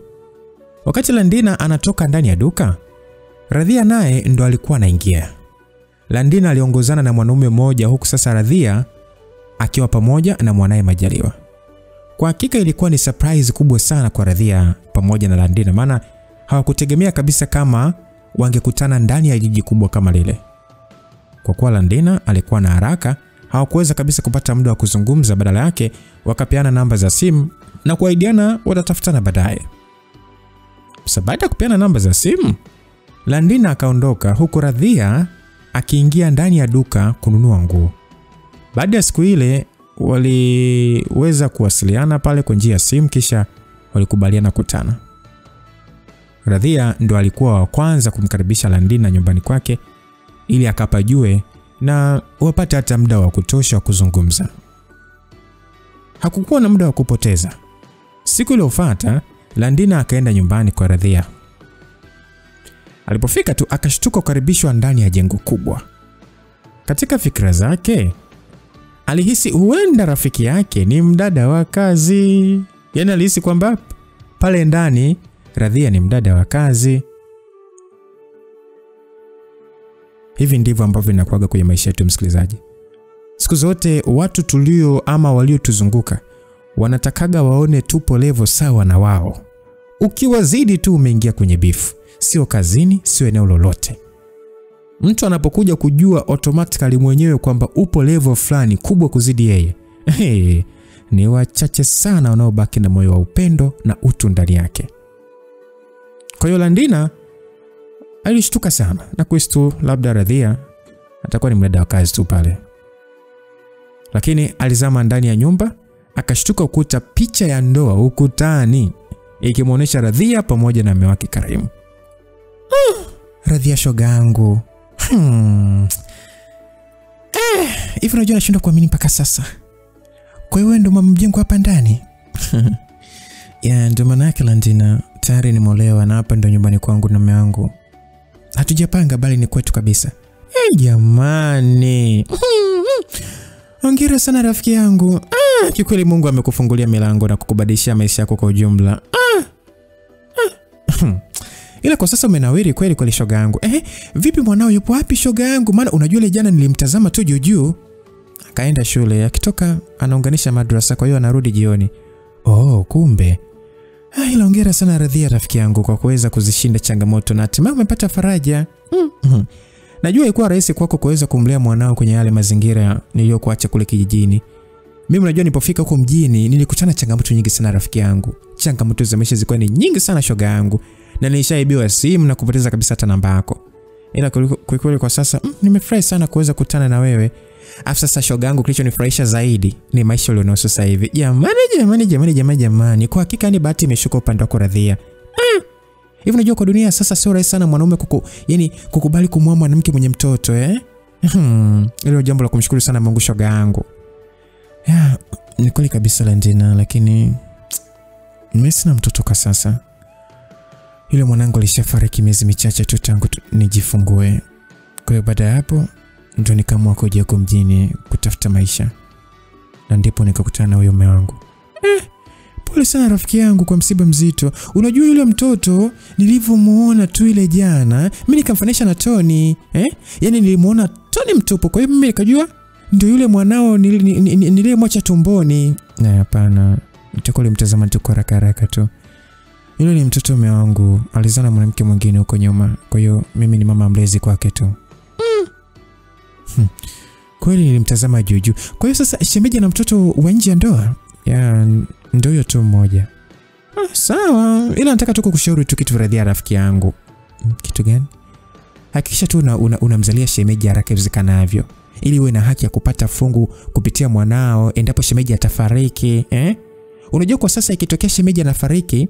Wakati Landina anatoka ndani ya duka, Radhia naye ndo alikuwa anaingia. Landina aliongozana na mwanaume mmoja huku sasa Radhia akiwa pamoja na mwanae Majaliwa. Kwa hakika ilikuwa ni surprise kubwa sana kwa Radhia pamoja na Landina, maana hawakutegemea kabisa kama wangekutana ndani ya jiji kubwa kama lile. Kwa kuwa Landina alikuwa na haraka, hawakuweza kabisa kupata muda wa kuzungumza, badala yake wakapeana namba za simu na kuahidiana watatafutana baadaye. Sasa baada ya kupeana namba za simu, Landina akaondoka huku Radhia akiingia ndani ya duka kununua nguo. Baada ya siku ile waliweza kuwasiliana pale kwa njia ya simu, kisha walikubaliana kukutana. Radhia ndo alikuwa wa kwanza kumkaribisha Landina nyumbani kwake ili akapajue na wapate hata muda wa kutosha wa kuzungumza. Hakukuwa na muda wa kupoteza. Siku iliyofuata Landina akaenda nyumbani kwa Radhia. Alipofika tu akashtuka kukaribishwa ndani ya jengo kubwa. Katika fikra zake alihisi huenda rafiki yake ni mdada wa kazi. Yaani alihisi kwamba pale ndani Radhia ni mdada wa kazi. Hivi ndivyo ambavyo inakuaga kwenye maisha yetu msikilizaji. Siku zote watu tulio ama waliotuzunguka wanatakaga waone tupo level sawa na wao. Ukiwazidi tu umeingia kwenye beef, sio kazini, sio eneo lolote. Mtu anapokuja kujua automatically mwenyewe kwamba upo level fulani kubwa kuzidi yeye, ni wachache sana wanaobaki na moyo wa upendo na utu ndani yake. Kwa hiyo Landina alishtuka sana na kuistu labda Radhia atakuwa ni mdada wa kazi tu pale. Lakini alizama ndani ya nyumba, akashtuka ukuta picha ya ndoa ukutani ikimuonesha Radhia pamoja na mume wake Karimu. Radhia shogangu. Hivi unajua nashindwa kuamini mpaka sasa. Kwa hiyo ndo mama mjengo hapa ndani? Ya ndo maana yake Landina, tayari nimeolewa na hapa ndo nyumbani kwangu na mume wangu. Hatujapanga bali ni kwetu kabisa. Jamani. Hongera sana rafiki yangu. Kikweli Mungu amekufungulia milango na kukubadilishia maisha yako kwa ujumla. Ila kwa sasa umenawiri kweli kweli shoga yangu. Vipi mwanao yupo wapi shoga yangu? Maana unajua ile jana nilimtazama tu juu. Akaenda shule, akitoka anaunganisha madrasa, kwa hiyo anarudi jioni. Kumbe. Ila hongera sana Radhia rafiki yangu kwa kuweza kuzishinda changamoto na hatimaye umepata faraja. Najua ilikuwa rahisi kwako kuweza kumlea mwanao kwenye yale mazingira niliyokuacha kule kijijini. Mimi unajua nilipofika huko mjini nilikutana changamoto nyingi sana rafiki yangu. Changamoto za maisha zilikuwa ni nyingi sana shoga yangu. Na nilishaibiwa simu na kupoteza kabisa hata namba yako. Ila kwa sasa nimefurahi sana kuweza kukutana na wewe. Sasa shoga yangu kilichonifurahisha zaidi ni maisha ulionao sasa hivi. Jamani. Kwa hakika ni bahati imeshuka upande wako Radhia. Hivi unajua kwa dunia sasa sio rahisi sana mwanaume kukubali kumwoa mwanamke mwenye mtoto Hilo jambo la kumshukuru sana Mungu shoga yangu. Ni kweli kabisa Landina, lakini mimi sina mtoto kwa sasa. Yule mwanangu alishafariki miezi michache tu tangu nijifungue. Kwa hiyo baada ya hapo ndio nikaamua kuja huko mjini kutafuta maisha. Na ndipo nikakutana na huyo mume wangu. Pole sana rafiki yangu kwa msiba mzito. Unajua yule mtoto nilivyomuona tu ile jana, mimi nikamfanisha na Tony, Yaani nilimuona Tony mtupu, kwa hiyo mimi nikajua ndio yule mwanao niliyemwacha tumboni. Na hapana, nitakole mtazama tu kwa haraka tu. Yule ni mtoto mume wangu, alizaa na mwanamke mwingine huko nyuma. Kwa hiyo mimi ni mama mlezi kwake tu. Kweli nilimtazama juu. Kwa hiyo sasa shemeji na mtoto wa nje ya ndoa? Ndio hiyo tu mmoja. Sawa, ila nataka tu kukushauri tu kitu Radhia rafiki yangu. Kitu gani? Hakikisha tu unamzalia shemeji haraka iwezekanavyo, ili uwe na haki ya kupata fungu kupitia mwanao endapo shemeji atafariki, Unajua kwa sasa ikitokea shemeji anafariki,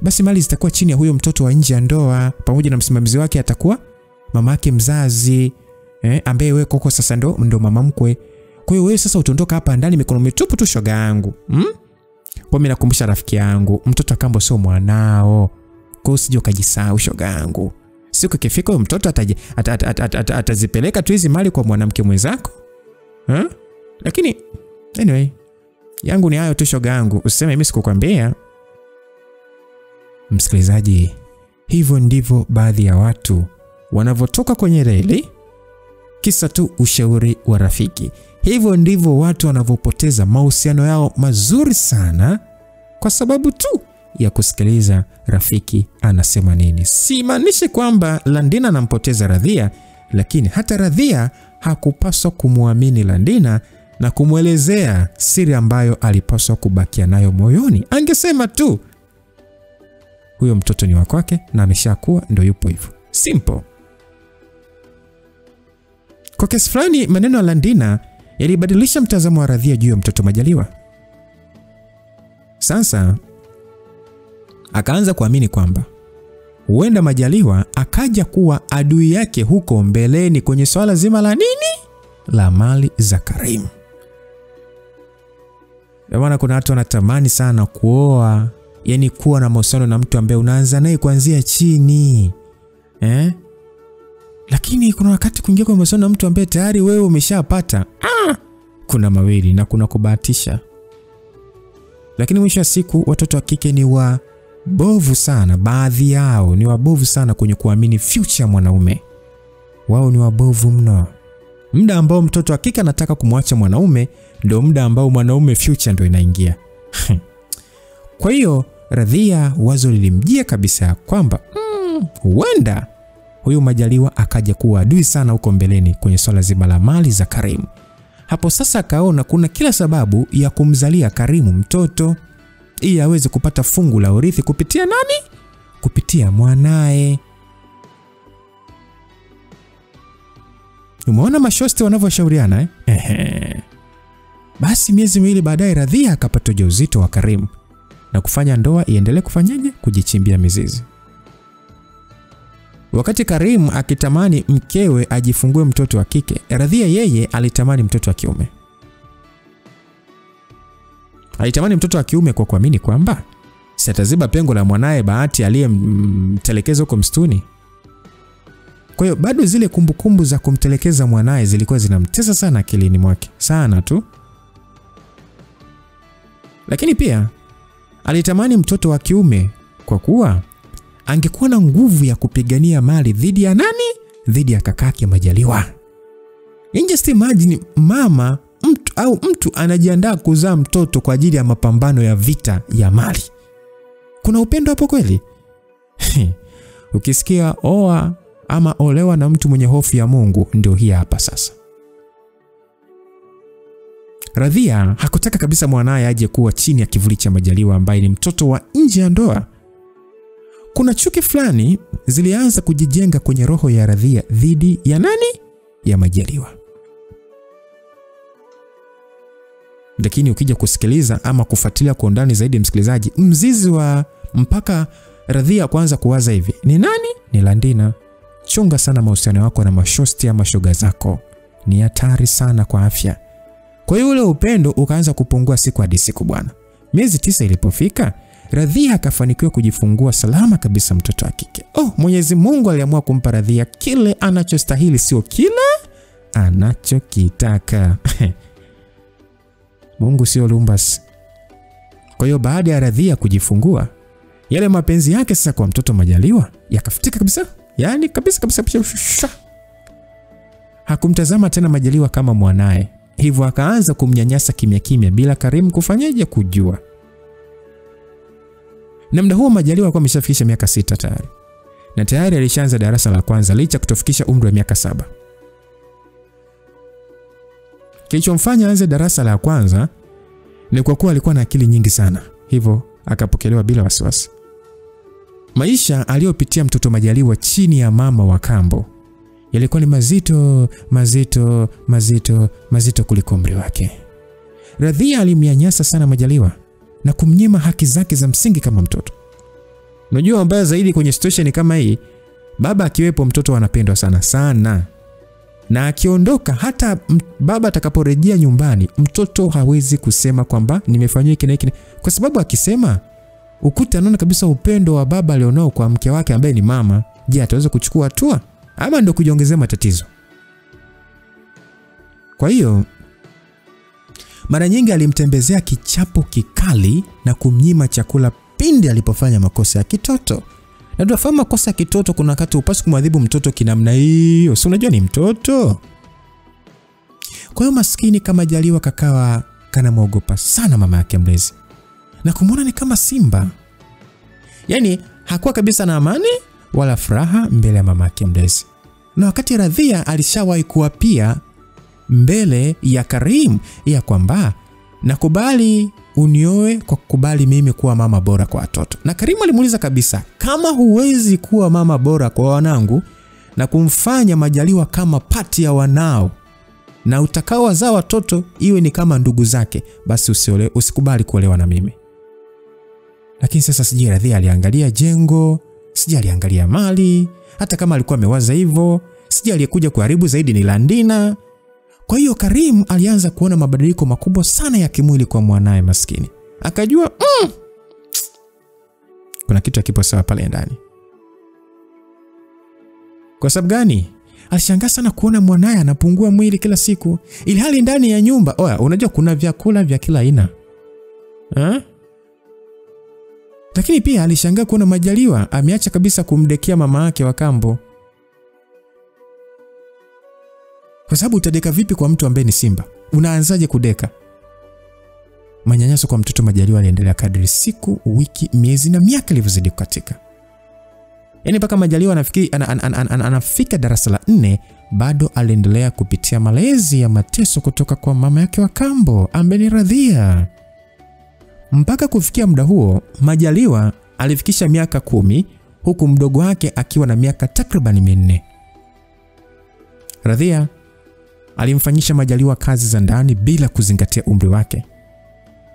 basi mali zitakuwa chini ya huyo mtoto wa nje ya ndoa, pamoja na msimamizi wake atakuwa mamake mzazi, ambaye wewe koko sasa ndo mama mkwe. Kwa hiyo wewe sasa utaondoka hapa ndani mikono mitupu tu shoga yangu. Kwa mimi nakumbusha rafiki yangu, mtoto wa kambo sio mwanao. Kwa usije ukajisahau shoga yangu. Siku ikifika huyo mtoto atazipeleka tu hizi mali kwa mwanamke mwenzako. Lakini anyway, yangu ni hayo tu shoga yangu. Usiseme mimi sikukwambia. Msikilizaji, hivyo ndivyo baadhi ya watu wanavotoka kwenye reli kisa tu ushauri wa rafiki. Hivyo ndivyo watu wanavopoteza mahusiano yao mazuri sana kwa sababu tu ya kusikiliza rafiki anasema nini. Simaanishi kwamba Landina anampoteza Radhia, lakini hata Radhia hakupaswa kumwamini Landina na kumwelezea siri ambayo alipaswa kubakia nayo moyoni. Angesema tu huyo mtoto ni wa kwake na ameshakuwa ndio yupo hivyo. Simple. Kwa kesi fulani maneno ya Landina yalibadilisha mtazamo wa Radhia juu ya mtoto Majaliwa. Sasa akaanza kuamini kwamba huenda Majaliwa akaja kuwa adui yake huko mbeleni kwenye swala zima la nini? La mali za Karim. Maana kuna watu wanatamani sana kuoa, yani kuwa na mahusiano na mtu ambaye unaanza naye kuanzia chini. Lakini kuna wakati kuingia kwa mahusiano na mtu ambaye tayari wewe umeshapata. Kuna mawili na kuna kubahatisha. Lakini mwisho wa siku watoto wa kike ni wabovu sana, baadhi yao ni wabovu sana kwenye kuamini future mwanaume. Wao ni wabovu mno. Muda ambao mtoto wa kike anataka kumwacha mwanaume ndio muda ambao mwanaume future ndio inaingia. Kwa hiyo Radhia wazo lilimjia kabisa kwamba huenda huyu Majaliwa akaja kuwa adui sana huko mbeleni kwenye swala zima la mali za Karim. Hapo sasa akaona kuna kila sababu ya kumzalia Karimu mtoto ili aweze kupata fungu la urithi kupitia nani? Kupitia mwanae. Umeona mashosti wanavyoshauriana Basi miezi miwili baadaye Radhia akapata ujauzito wa Karim na kufanya ndoa iendelee kufanyaje? Kujichimbia mizizi. Wakati Karim akitamani mkewe ajifungue mtoto wa kike, Radhia yeye alitamani mtoto wa kiume. Alitamani mtoto wa kiume kwa kuamini kwamba sitaziba pengo la mwanae Bahati aliyemtelekeza huko msituni. Kwa hiyo bado zile kumbukumbu za kumtelekeza mwanae zilikuwa zinamtesa sana akilini mwake, sana tu. Lakini pia alitamani mtoto wa kiume kwa kuwa angekuwa na nguvu ya kupigania mali dhidi ya nani? Dhidi ya kakake Majaliwa. Just imagine mama mtu anajiandaa kuzaa mtoto kwa ajili ya mapambano ya vita ya mali. Kuna upendo hapo kweli? Ukisikia oa ama olewa na mtu mwenye hofu ya Mungu, ndio hii hapa sasa. Radhia hakutaka kabisa mwanae aje kuwa chini ya kivuli cha Majaliwa ambaye ni mtoto wa nje ya ndoa. Kuna chuki fulani zilianza kujijenga kwenye roho ya Radhia dhidi ya nani? Ya Majaliwa. Lakini ukija kusikiliza ama kufuatilia kwa undani zaidi msikilizaji, mzizi wa mpaka Radhia kwanza kuwaza hivi ni nani? Ni Landina. Chunga sana mahusiano yako na mashosti ama shoga zako. Ni hatari sana kwa afya. Kwa hiyo ule upendo ukaanza kupungua siku hadi siku bwana. Miezi 9 ilipofika, Radhia akafanikiwa kujifungua salama kabisa mtoto wa kike. Mwenyezi Mungu aliamua kumpa Radhia kile anachostahili, sio kile anachokitaka. Mungu sio lumbas. Kwa hiyo baada ya Radhia kujifungua, yale mapenzi yake sasa kwa mtoto Majaliwa yakafutika kabisa. Yaani kabisa. Hakumtazama tena Majaliwa kama mwanae. Hivyo akaanza kumnyanyasa kimya bila Karim kufanyaje kujua. Na muda huo Majaliwa alikuwa ameshafikisha miaka 6 tayari. Na tayari alishaanza darasa la kwanza licha kutofikisha umri wa miaka 7. Kilichomfanya aanze darasa la kwanza ni kwa kuwa alikuwa na akili nyingi sana. Hivyo akapokelewa bila wasiwasi. Maisha aliyopitia mtoto Majaliwa chini ya mama wa kambo yalikuwa ni mazito kuliko umri wake. Radhia alimnyanyasa sana Majaliwa na kumnyima haki zake za msingi kama mtoto. Unajua mbaya zaidi kwenye situation kama hii, baba akiwepo mtoto anapendwa sana. Na akiondoka, hata baba atakaporejea nyumbani, mtoto hawezi kusema kwamba nimefanywa hiki na hiki, kwa sababu akisema ukuta anaona kabisa upendo wa baba alionao kwa mke wake ambaye ni mama. Je, ataweza kuchukua hatua ama ndio kujiongezea matatizo? Kwa hiyo mara nyingi alimtembezea kichapo kikali na kumnyima chakula pindi alipofanya makosa ya kitoto. Na tunafahamu makosa ya kitoto kuna wakati upasi kumwadhibu mtoto kinamna hiyo. Si unajua ni mtoto. Kwa hiyo maskini kama Majaliwa kakawa kana muogopa sana mama yake mlezi. Na kumuona ni kama simba. Yaani hakuwa kabisa na amani wala furaha mbele ya mama yake mlezi. Na wakati Radhia alishawahi kuapia mbele ya Karim ya kwamba nakubali unioe kwa kukubali mimi kuwa mama bora kwa watoto. Na Karim alimuuliza kabisa, kama huwezi kuwa mama bora kwa wanangu na kumfanya Majaliwa kama pati ya wanao na utakao wazaa watoto iwe ni kama ndugu zake, basi usikubali kuolewa na mimi. Lakini sasa sijui Radhia aliangalia jengo, sijui aliangalia mali, hata kama alikuwa amewaza hivyo, sijui aliyekuja kuharibu zaidi ni Landina. Kwa hiyo Karim alianza kuona mabadiliko makubwa sana ya kimwili kwa mwanae maskini. Akajua kuna kitu hakipo sawa pale ndani. Kwa sababu gani? Alishangaa sana kuona mwanae anapungua mwili kila siku, ili hali ndani ya nyumba unajua kuna vyakula vya kila aina. Lakini pia alishangaa kuona Majaliwa ameacha kabisa kumdekia mama yake wa kambo. Kwa sababu utadeka vipi kwa mtu ambaye ni simba? Unaanzaje kudeka? Manyanyaso kwa mtoto Majaliwa aliendelea kadri siku, wiki, miezi na miaka ilivyozidi kukatika. Yaani mpaka Majaliwa anafika darasa la 4 bado aliendelea kupitia malezi ya mateso kutoka kwa mama yake wa kambo ambaye ni Radhia. Mpaka kufikia muda huo, Majaliwa alifikisha miaka 10 huku mdogo wake akiwa na miaka takriban 4. Radhia alimfanyisha Majaliwa kazi za ndani bila kuzingatia umri wake.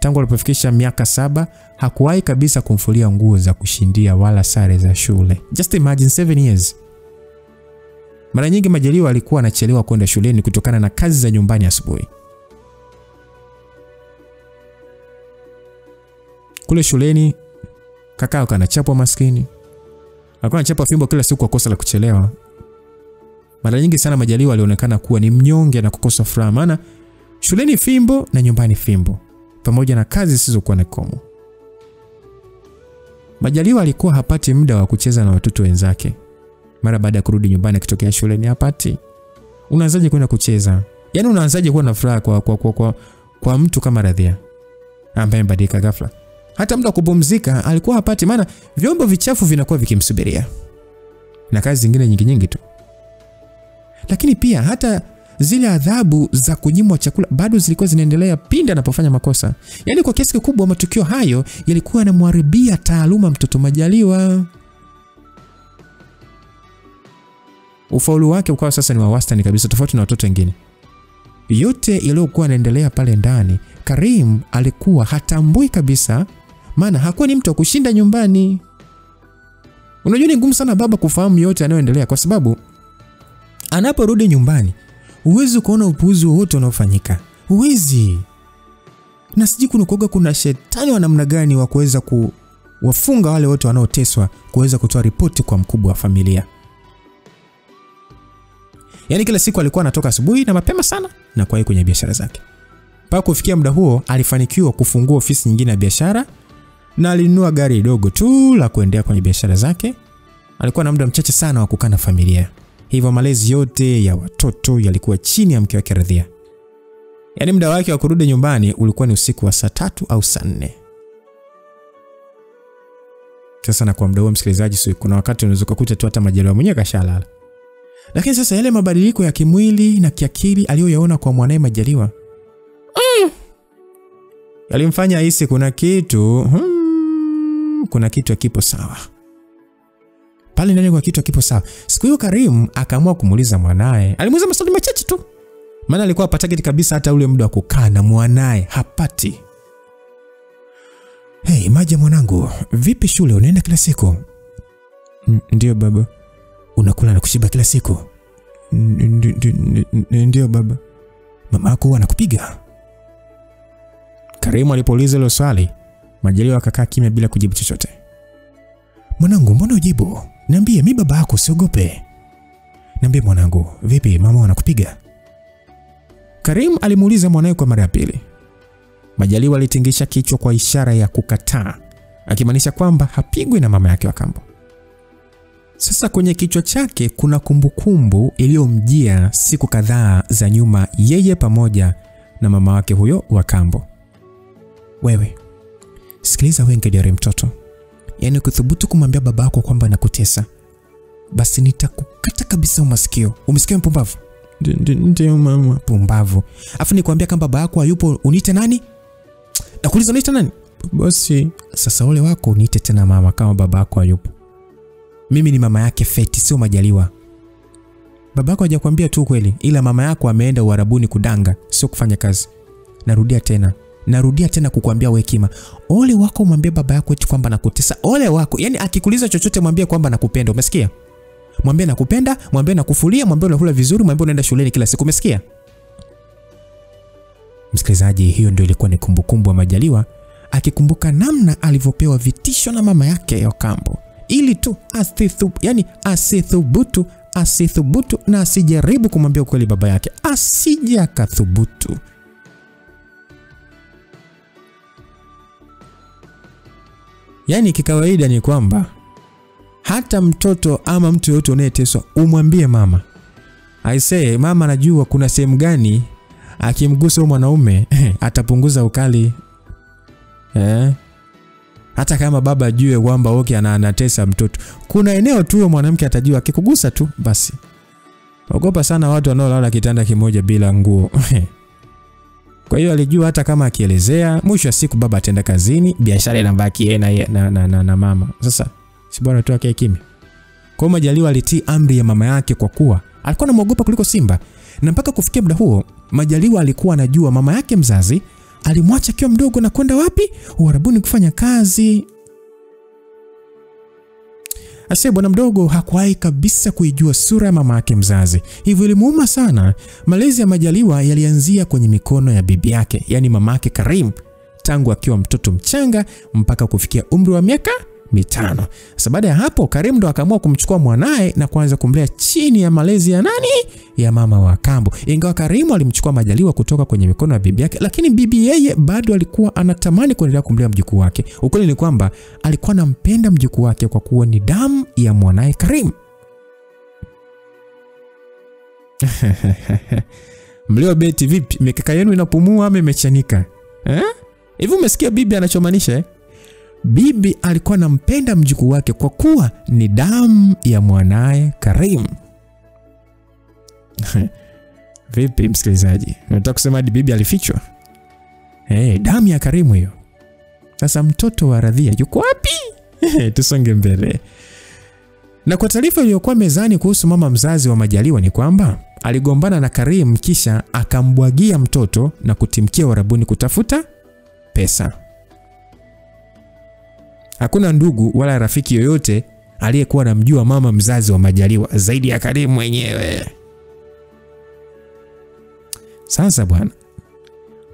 Tangu alipofikisha miaka 7 hakuwahi kabisa kumfulia nguo za kushindia wala sare za shule. Just imagine 7 years. Mara nyingi Majaliwa alikuwa anachelewa kwenda shuleni kutokana na kazi za nyumbani asubuhi. Kule shuleni kakao kanachapwa maskini. Alikuwa anachapwa fimbo kila siku kwa kosa la kuchelewa. Mara nyingi sana Majaliwa alionekana kuwa ni mnyonge na kukosa furaha, maana shuleni fimbo na nyumbani fimbo, pamoja na kazi zisizokuwa na komo. Majaliwa alikuwa hapati muda wa kucheza na watoto wenzake. Mara baada ya kurudi nyumbani akitokea shuleni hapati. Unaanzaje kwenda kucheza? Yaani unaanzaje kuwa na furaha kwa mtu kama Radhia ambaye mbadilika ghafla? Hata muda wa kupumzika alikuwa hapati, maana vyombo vichafu vinakuwa vikimsubiria. Na kazi zingine nyingi tu. Lakini pia hata zile adhabu za kunyimwa chakula bado zilikuwa zinaendelea pindi anapofanya makosa. Yaani kwa kiasi kikubwa matukio hayo yalikuwa yanamharibia taaluma mtoto Majaliwa. Ufaulu wake ukawa sasa ni wa wastani kabisa, tofauti na watoto wengine. Yote yaliyokuwa yanaendelea pale ndani, Karim alikuwa hatambui kabisa, maana hakuwa ni mtu wa kushinda nyumbani. Unajua ni ngumu sana baba kufahamu yote yanayoendelea, kwa sababu anaporudi nyumbani huwezi kuona upuuzi wowote unaofanyika. Huwezi. Na siji kuna shetani wa namna gani wa kuweza kuwafunga wale wote wanaoteswa kuweza kutoa ripoti kwa mkubwa wa familia. Yaani kila siku alikuwa anatoka asubuhi na mapema sana na kwa hiyo kwenye biashara zake. Mpaka kufikia muda huo alifanikiwa kufungua ofisi nyingine ya biashara na alinunua gari dogo tu la kuendea kwenye biashara zake. Alikuwa na muda mchache sana wa kukaa na familia. Hivyo malezi yote ya watoto yalikuwa chini ya mke wake Radhia. Yaani muda wake wa kurudi nyumbani ulikuwa ni usiku wa saa 3 au saa 4. Sasa na kwa muda huo msikilizaji, kuna wakati unaweza kukuta tu hata Majaliwa mwenyewe kashalala. Lakini sasa yale mabadiliko ya kimwili na kiakili aliyoyaona kwa mwanae Majaliwa yalimfanya ahisi kuna kitu hakipo sawa. Pale ndani kwa kitu hakipo sawa. Siku hiyo Karim akaamua kumuuliza mwanae. Alimuuliza maswali machache tu. Maana alikuwa hapataki kabisa hata ule muda wa kukaa na mwanae, hapati. Hey, Maja mwanangu, vipi shule unaenda kila siku? Ndio baba. Unakula na kushiba kila siku? Ndio baba. Mamako anakupiga? Karimu alipouliza hilo swali, Majaliwa akakaa kimya bila kujibu chochote. Mwanangu, mbona ujibu? Niambie, mimi baba yako, usiogope. Niambie mwanangu, vipi mama anakupiga? Karimu alimuuliza mwanae kwa mara ya pili. Majaliwa alitingisha kichwa kwa ishara ya kukataa, akimaanisha kwamba hapigwi na mama yake wa kambo. Sasa kwenye kichwa chake kuna kumbukumbu iliyomjia siku kadhaa za nyuma, yeye pamoja na mama wake huyo wa kambo. Wewe, sikiliza wewe ngedere mtoto. Yaani kuthubutu kumwambia babako kwamba nakutesa, basi nitakukata kabisa masikio. Umesikia mpumbavu? Ndio mama. Pumbavu. Afu nikwambia kama baba yako hayupo uniite nani? Nakuuliza uniite nani? Bosi. Sasa ole wako uniite tena mama kama baba yako hayupo. Mimi ni mama yake Feti, sio Majaliwa. Babako hajakwambia tu kweli, ila mama yako ameenda Uarabuni kudanga, sio kufanya kazi. Narudia tena kukuambia wewe kima. Ole wako mwambie baba yako eti kwamba nakutesa. Ole wako. Yaani akikuuliza chochote mwambie kwamba nakupenda. Umesikia? Mwambie nakupenda, mwambie nakufulia, mwambie unakula vizuri, mwambie unaenda shuleni kila siku. Umesikia? Msikilizaji, hiyo ndio ilikuwa ni kumbukumbu ya Majaliwa, akikumbuka namna alivyopewa vitisho na mama yake ya kambo, ili tu asithubutu na asijaribu kumwambia ukweli baba yake, asije akathubutu. Yaani kikawaida ni kwamba hata mtoto ama mtu yote unayeteswa umwambie mama. I say mama anajua kuna sehemu gani akimgusa mwanaume atapunguza ukali. Hata kama baba ajue kwamba okay anatesa mtoto, kuna eneo tu mwanamke atajua akikugusa tu basi. Ogopa sana watu wanaolala kitanda kimoja bila nguo. Kwa hiyo alijua hata kama akielezea, mwisho wa siku baba atenda kazini, biashara inabaki yeye na mama. Sasa si bora tu akae kimya. Kwa Majaliwa alitii amri ya mama yake kwa kuwa alikuwa anamuogopa kuliko simba. Na mpaka kufikia muda huo, Majaliwa alikuwa anajua mama yake mzazi alimwacha akiwa mdogo na kwenda wapi? Uarabuni kufanya kazi. Ase bwana mdogo hakuwahi kabisa kuijua sura ya mama yake mzazi. Hivyo ilimuuma sana. Malezi ya Majaliwa yalianzia kwenye mikono ya bibi yake, yani mama yake Karim, tangu akiwa mtoto mchanga mpaka kufikia umri wa miaka 5. Sasa baada ya hapo Karim ndo akaamua kumchukua mwanae na kuanza kumlea chini ya malezi ya nani? Ya mama wa kambo. Ingawa Karim alimchukua Majaliwa kutoka kwenye mikono ya bibi yake, lakini bibi yeye bado alikuwa anatamani kuendelea kumlea mjukuu wake. Ukweli ni kwamba alikuwa anampenda mjukuu wake kwa kuwa ni damu ya mwanae Karim. Mlio beti vipi? Mikaka yenu inapumua ama imechanika? Hivi umesikia bibi anachomaanisha? Bibi alikuwa anampenda mjukuu wake kwa kuwa ni damu ya mwanae Karim. Vipi msikilizaji? Unataka kusema hadi bibi alifichwa? Damu ya Karim hiyo. Sasa mtoto wa Radhia yuko wapi? Tusonge mbele. Na kwa taarifa iliyokuwa mezani kuhusu mama mzazi wa Majaliwa ni kwamba aligombana na Karim kisha akambwagia mtoto na kutimkia Uarabuni kutafuta pesa. Hakuna ndugu wala rafiki yoyote aliyekuwa anamjua mama mzazi wa Majaliwa zaidi ya Karim mwenyewe. Sasa bwana,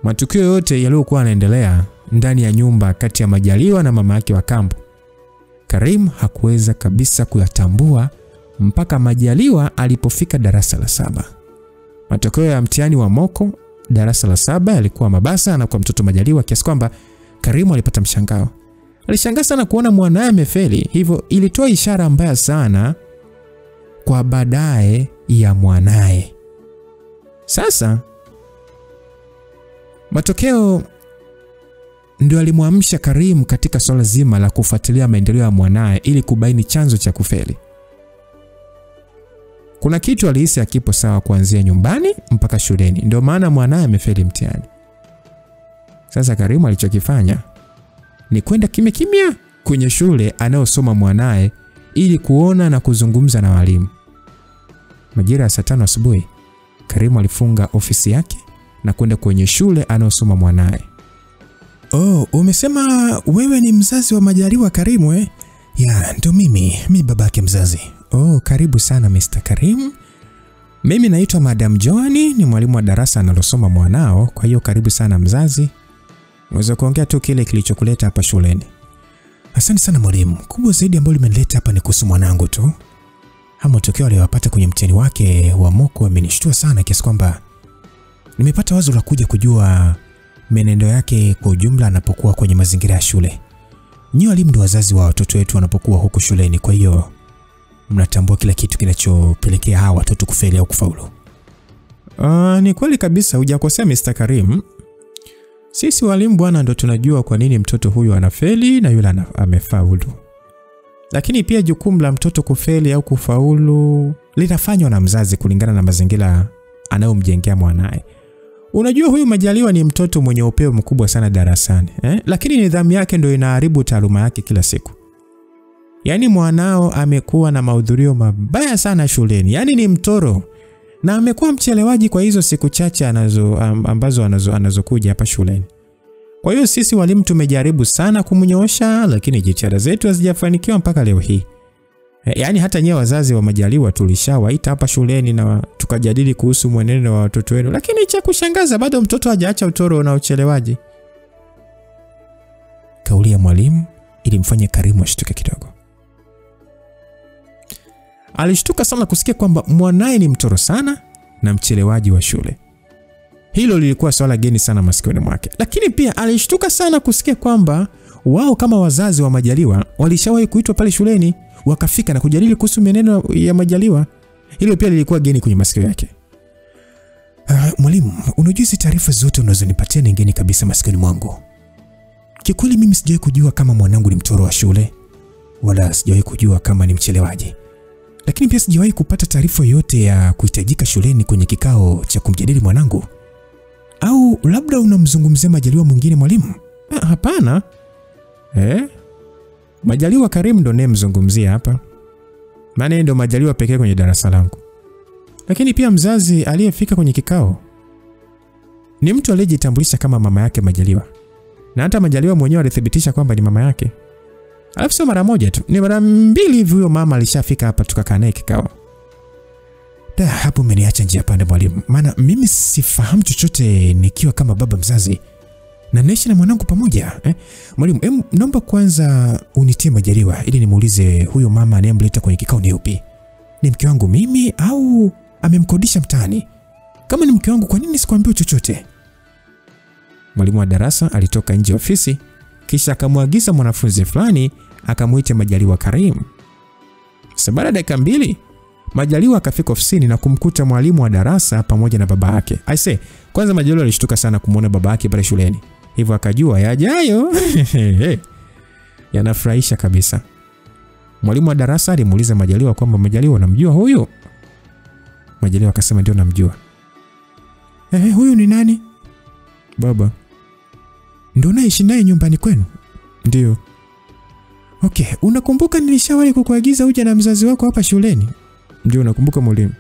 matukio yote yaliyokuwa yanaendelea ndani ya nyumba kati ya Majaliwa na mama yake wa kambo, Karim hakuweza kabisa kuyatambua mpaka Majaliwa alipofika darasa la 7. Matokeo ya mtihani wa moko darasa la 7 yalikuwa mabasa na kwa mtoto Majaliwa, kiasi kwamba Karim alipata mshangao. Alishangaa sana kuona mwanae amefeli, hivyo ilitoa ishara mbaya sana kwa baadaye ya mwanae. Sasa matokeo ndio alimwamsha Karim katika swala zima la kufuatilia maendeleo ya mwanae ili kubaini chanzo cha kufeli. Kuna kitu alihisi hakipo sawa kuanzia nyumbani mpaka shuleni, ndio maana mwanae amefeli mtihani. Sasa Karim alichokifanya ni kwenda kimya kwenye shule anayosoma mwanae ili kuona na kuzungumza na walimu. Majira ya saa 5 asubuhi, Karim alifunga ofisi yake na kwenda kwenye shule anayosoma mwanae. Umesema wewe ni mzazi wa Majaliwa Karim? Ya, ndo mimi babake mzazi. Karibu sana Mr. Karim. Mimi naitwa Madam Joani, ni mwalimu wa darasa analosoma mwanao, kwa hiyo karibu sana mzazi. Unaweza kuongea tu kile kilichokuleta hapa shuleni. Asante sana mwalimu. Kubwa zaidi ambalo limenileta hapa ni kuhusu mwanangu tu. Matokeo aliyopata kwenye mtihani wake wa moko amenishtua sana kiasi kwamba nimepata wazo la kuja kujua menendo yake kwa ujumla anapokuwa kwenye mazingira ya shule. Nyinyi walimu ndio wazazi wa watoto wetu wanapokuwa huko shuleni, kwa hiyo mnatambua kila kitu kinachopelekea hawa watoto kufeli au kufaulu. Ni kweli kabisa, hujakosea Mr. Karim. Sisi walimu bwana ndo tunajua kwa nini mtoto huyu anafeli na yule amefaulu. Lakini pia jukumu la mtoto kufeli au kufaulu linafanywa na mzazi kulingana na mazingira anayomjengea mwanae. Unajua huyu Majaliwa ni mtoto mwenye upeo mkubwa sana darasani, lakini nidhamu yake ndio inaharibu taaluma yake kila siku. Yaani mwanao amekuwa na mahudhurio mabaya sana shuleni. Yaani ni mtoro. Na amekuwa mchelewaji kwa hizo siku chache ambazo anazokuja hapa shuleni. Kwa hiyo sisi walimu tumejaribu sana kumnyoosha, lakini jitihada zetu hazijafanikiwa mpaka leo hii. Yaani hata nyewe wazazi wa Majaliwa tulishawaita hapa shuleni na tukajadili kuhusu mwenendo wa watoto wenu, lakini cha kushangaza bado mtoto hajaacha utoro na uchelewaji. Kauli ya mwalimu ilimfanya Karimu ashtuke kidogo. Alishtuka sana kusikia kwamba mwanae ni mtoro sana na mchelewaji wa shule. Hilo lilikuwa swala geni sana masikioni mwake. Lakini pia alishtuka sana kusikia kwamba wao kama wazazi wa Majaliwa walishawahi kuitwa pale shuleni, wakafika na kujadili kuhusu meneno ya Majaliwa. Hilo pia lilikuwa geni kwenye masikio yake. Mwalimu, unajua hizi taarifa zote unazonipatia ni ngeni kabisa masikioni mwangu. Kikweli mimi sijawahi kujua kama mwanangu ni mtoro wa shule, wala sijawahi kujua kama ni mchelewaji. Lakini pia sijawahi kupata taarifa yote ya kuhitajika shuleni kwenye kikao cha kumjadili mwanangu. Au labda unamzungumzia Majaliwa mwingine mwalimu? Hapana. Majaliwa Karim ndo mzungumzia hapa. Maana ndo Majaliwa pekee kwenye darasa langu. Lakini pia mzazi aliyefika kwenye kikao ni mtu aliyejitambulisha kama mama yake Majaliwa. Na hata Majaliwa mwenyewe alithibitisha kwamba ni mama yake. Alafu sio mara moja tu, ni mara mbili hivi huyo mama alishafika hapa tukakaa naye kikao. Hapo umeniacha njia pande mwalimu. Maana mimi sifahamu chochote nikiwa kama baba mzazi. Na naishi na mwanangu pamoja. Mwalimu, naomba kwanza unitie Majaliwa ili nimuulize huyo mama anayemleta kwenye kikao ni yupi? Ni mke wangu mimi au amemkodisha mtaani? Kama ni mke wangu, kwa nini sikwambia chochote? Mwalimu wa darasa alitoka nje ofisi, kisha akamwagiza mwanafunzi fulani akamuita Majaliwa Karim. Baada ya dakika 2 Majaliwa akafika ofisini na kumkuta mwalimu wa darasa pamoja na baba yake. Kwanza Majaliwa alishtuka sana kumuona baba yake pale shuleni. Hivyo akajua yajayo yanafurahisha kabisa. Mwalimu wa darasa alimuuliza Majaliwa kwamba Majaliwa unamjua huyu? Majaliwa akasema ndio namjua. Huyu ni nani? Baba. Ndio naishi naye nyumbani kwenu? Ndio. Okay, unakumbuka nilishawahi kukuagiza uje na mzazi wako hapa shuleni? Ndio nakumbuka mwalimu.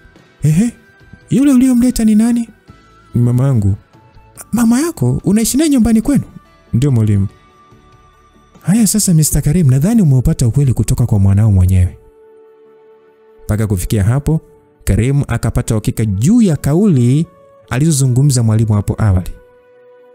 Yule uliyomleta ni nani? Mamangu. Mama yako unaishi naye nyumbani kwenu? Ndio mwalimu. Haya sasa Mr. Karim, nadhani umeupata ukweli kutoka kwa mwanao mwenyewe. Mpaka kufikia hapo, Karim akapata uhakika juu ya kauli alizozungumza mwalimu hapo awali.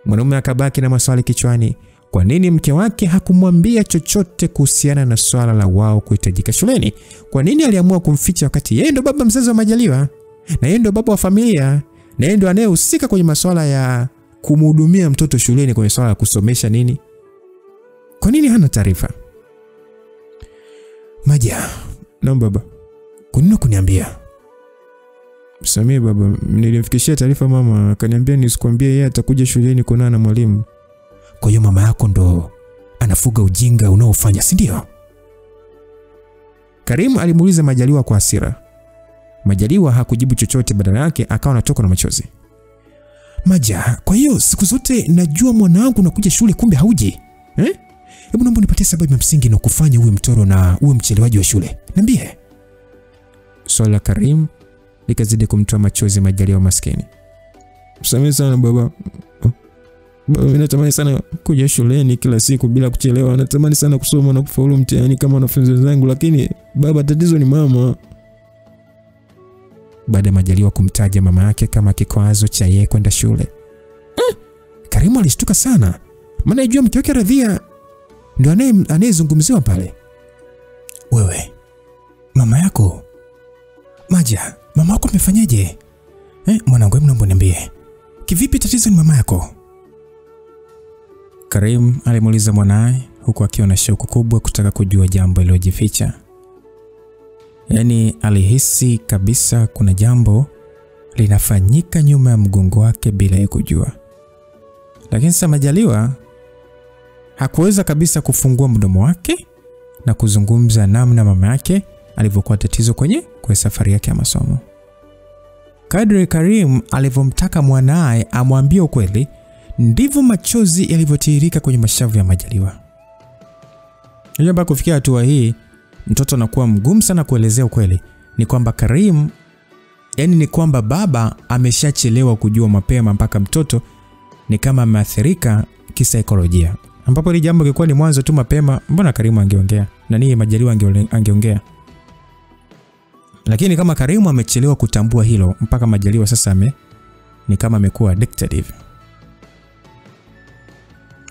Mwanamume akabaki na maswali kichwani. Kwa nini mke wake hakumwambia chochote kuhusiana na swala la wao kuhitajika shuleni? Kwa nini aliamua kumficha wakati yeye ndo baba mzazi wa Majaliwa? Na yeye ndo baba wa familia, na yeye ndo anayehusika kwenye masuala ya kumhudumia mtoto shuleni, kwenye swala la kusomesha nini? Kwa nini hana taarifa? Maja, na baba, kwa nini kuniambia? Samia baba, nilimfikishia taarifa mama, akaniambia nisikwambie yeye atakuja shuleni kuonana na mwalimu. Kwa hiyo mama yako ndo anafuga ujinga unaofanya, si ndio? Karim alimuuliza Majaliwa kwa hasira. Majaliwa hakujibu chochote, badala yake akawa anatoka na machozi. Maja, kwa hiyo siku zote najua mwanangu unakuja shule kumbe hauji? Hebu naomba nipatie sababu ya msingi na kufanya uwe mtoro na uwe mchelewaji wa shule. Niambie. Swala Karim likazidi kumtoa machozi Majaliwa maskini. Msamehe sana baba. Baba, natamani sana kuja shuleni kila siku bila kuchelewa. Natamani sana kusoma na kufaulu mtihani kama wanafunzi wenzangu, lakini baba, tatizo ni mama. baada ya Majaliwa kumtaja mama yake kama kikwazo cha yeye kwenda shule. Karimu alishtuka sana, maana yajua mke wake Radhia ndio anayezungumziwa pale. Wewe, mama yako? Maja, mama yako amefanyaje? Mwanangu, hebu naomba niambie. Kivipi tatizo ni mama yako? Karim alimuuliza mwanae huku akiwa na shauku kubwa kutaka kujua jambo lilojificha. Yaani alihisi kabisa kuna jambo linafanyika nyuma ya mgongo wake bila yeye kujua. Lakini sasa Majaliwa hakuweza kabisa kufungua mdomo wake na kuzungumza namna mama yake alivyokuwa tatizo kwenye safari yake ya masomo. Kadri Karim alivyomtaka mwanae amwambie ukweli, ndivyo machozi yalivyotiririka kwenye mashavu ya Majaliwa. Mpaka kufikia hatua hii, mtoto anakuwa mgumu sana kuelezea ukweli. Ni kwamba Karim, yani ni kwamba baba ameshachelewa kujua mapema mpaka mtoto ni kama ameathirika kisaikolojia. Ambapo ile jambo lilikuwa ni mwanzo tu mapema, mbona Karim angeongea? Na niye Majaliwa angeongea. Lakini kama Karim amechelewa kutambua hilo, mpaka Majaliwa sasa ni kama amekuwa addicted hivi.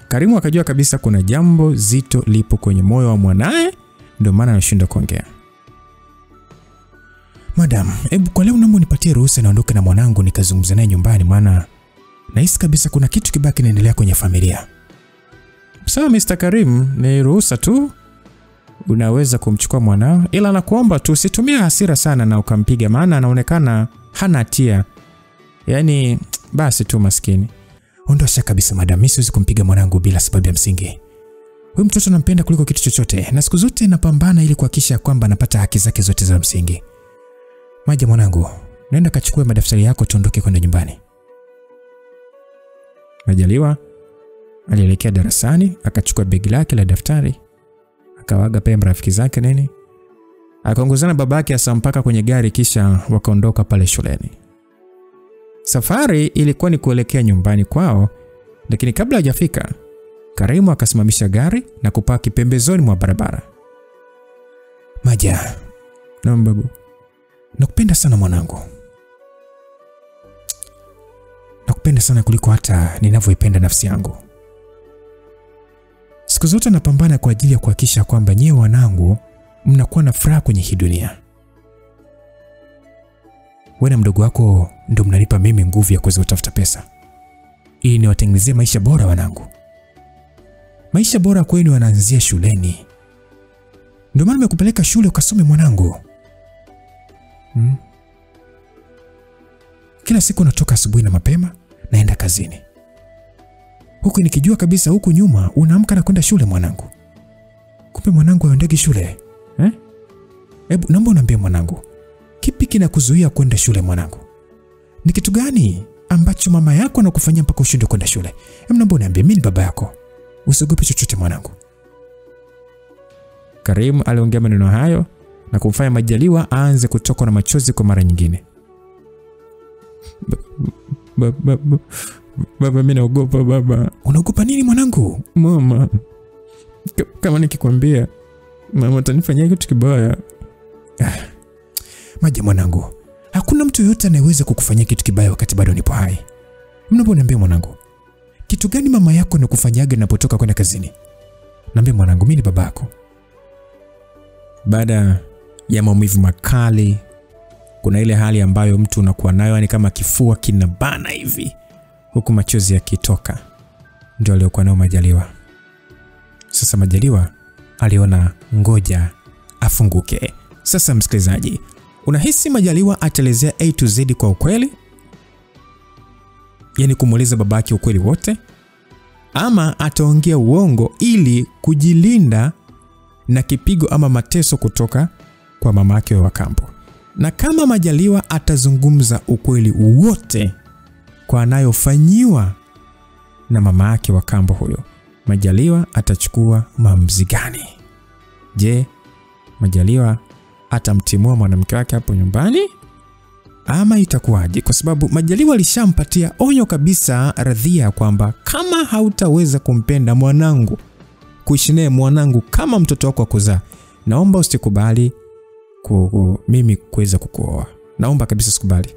Karim akajua kabisa kuna jambo zito lipo kwenye moyo wa mwanae, ndio maana anashindwa kuongea. Madam, hebu kwa leo naomba nipatie ruhusa naondoke na mwanangu nikazungumza naye nyumbani, maana nahisi kabisa kuna kitu kibaya kinaendelea kwenye familia. Sawa Mr. Karim, ni ruhusa tu. Unaweza kumchukua mwanao, ila nakuomba tu usitumie hasira sana na ukampiga, maana anaonekana hana hatia. Yaani basi tu maskini. Ondosha kabisa madam, mimi siwezi kumpiga mwanangu bila sababu ya msingi. Huyu mtoto nampenda kuliko kitu chochote, na siku zote napambana ili kuhakikisha kwamba anapata haki zake zote za msingi. Maja mwanangu, nenda kachukue madaftari yako tuondoke kwenda nyumbani. Majaliwa alielekea darasani, akachukua begi lake la daftari, akawaga pia marafiki zake nini. Akaongozana babake hasa mpaka kwenye gari, kisha wakaondoka pale shuleni. Safari ilikuwa ni kuelekea nyumbani kwao, lakini kabla hajafika, Karimu akasimamisha gari na kupaki pembezoni mwa barabara. Maja, naam babu. Nakupenda sana mwanangu. Nakupenda sana kuliko hata ninavyoipenda nafsi yangu. Siku zote napambana kwa ajili ya kuhakikisha kwamba nyewe wanangu mnakuwa na furaha kwenye hii dunia. Wewe na mdogo wako ndio mnanipa mimi nguvu ya kuweza kutafuta pesa ili niwatengenezee maisha bora wanangu. Maisha bora kwenu yanaanzia shuleni. Ndio maana nimekupeleka shule ukasome mwanangu. Kila siku natoka asubuhi na mapema naenda kazini, huku nikijua kabisa huku nyuma unaamka na kwenda shule mwanangu. Kumbe mwanangu haendagi shule. Hebu naomba uniambie mwanangu, kipi kinakuzuia kwenda shule mwanangu? Ni kitu gani ambacho mama yako anakufanyia mpaka ushindwe kwenda shule? Hebu naomba uniambie, mimi ni baba yako. Usiogope chochote mwanangu. Karim aliongea maneno hayo na kumfanya Majaliwa aanze kutoka na machozi kwa mara nyingine. Baba, mimi naogopa baba. Unaogopa nini mwanangu? Mama, kama nikikwambia mama atanifanyia kitu kibaya. Maja mwanangu, hakuna mtu yote anayeweza kukufanyia kitu kibaya wakati bado nipo hai. Mnaomba niambie mwanangu, kitu gani mama yako anakufanyaga unapotoka kwenda kazini? Niambie mwanangu, mimi ni babako. Baada ya maumivu makali, kuna ile hali ambayo mtu unakuwa nayo, yani kama kifua kinabana hivi, huku machozi yakitoka. Ndio aliyokuwa nayo Majaliwa. Sasa Majaliwa aliona ngoja afunguke. Sasa msikilizaji, unahisi Majaliwa ataelezea A to Z kwa ukweli? Yani kumueleza babake ukweli wote? Ama ataongea uongo ili kujilinda na kipigo ama mateso kutoka kwa mamake wa kambo? Na kama Majaliwa atazungumza ukweli wote kwa anayofanyiwa na mama yake wa kambo huyo, Majaliwa atachukua maamuzi gani? Je, Majaliwa atamtimua mwanamke wake hapo nyumbani ama itakuwaje? Kwa sababu Majaliwa alishampatia onyo kabisa Radhia kwamba kama hautaweza kumpenda mwanangu, kuishi naye mwanangu kama mtoto wako wa kuzaa, naomba usikubali mimi kuweza kukuoa. Naomba kabisa sikubali.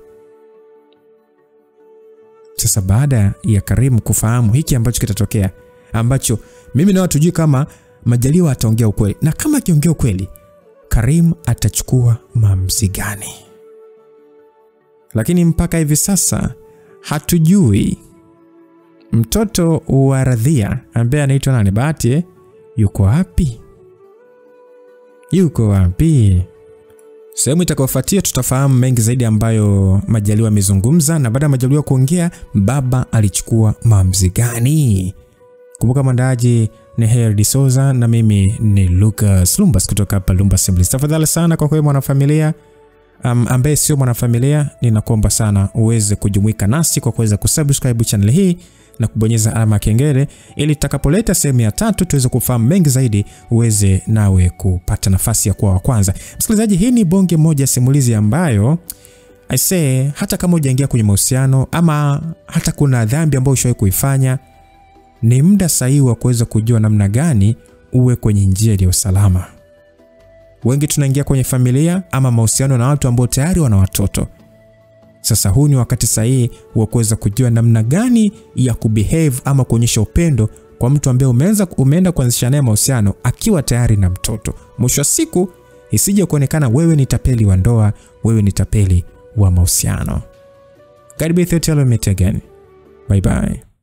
Sasa baada ya Karim kufahamu hiki ambacho kitatokea, ambacho mimi na watu tujui kama Majaliwa ataongea ukweli, na kama akiongea ukweli Karim atachukua maamuzi gani. Lakini mpaka hivi sasa hatujui mtoto wa Radhia ambaye anaitwa nani, Bahati, yuko wapi? Yuko wapi? Sehemu itakayofuatia tutafahamu mengi zaidi ambayo Majaliwa amezungumza, na baada ya Majaliwa kuongea baba alichukua maamuzi gani. Kumbuka mwandaaji ni Herdi Soza na mimi ni Lucas Lumbas kutoka hapa Lumba Simulizi. Tafadhali sana kwa mwanafamilia ambaye sio mwanafamilia, ninakuomba sana uweze kujumuika nasi kwa kuweza kusubscribe channel hii na kubonyeza alama ya kengele ili tutakapoleta sehemu ya 3 tuweze kufahamu mengi zaidi, uweze nawe kupata nafasi ya kuwa wa kwanza. Msikilizaji, hii ni bonge moja simulizi ambayo I say hata kama hujaingia kwenye mahusiano ama hata kuna dhambi ambayo ushawahi kuifanya, ni muda sahihi wa kuweza kujua namna gani uwe kwenye njia ya usalama. Wengi tunaingia kwenye familia ama mahusiano na watu ambao tayari wana watoto. Sasa huu ni wakati sahihi wa kuweza kujua namna gani ya kubehave ama kuonyesha upendo kwa mtu ambaye umeenda kuanzisha naye mahusiano akiwa tayari na mtoto. Mwisho wa siku isije kuonekana wewe ni tapeli wa ndoa, wewe ni tapeli wa mahusiano. God be with you till we meet again. Bye bye.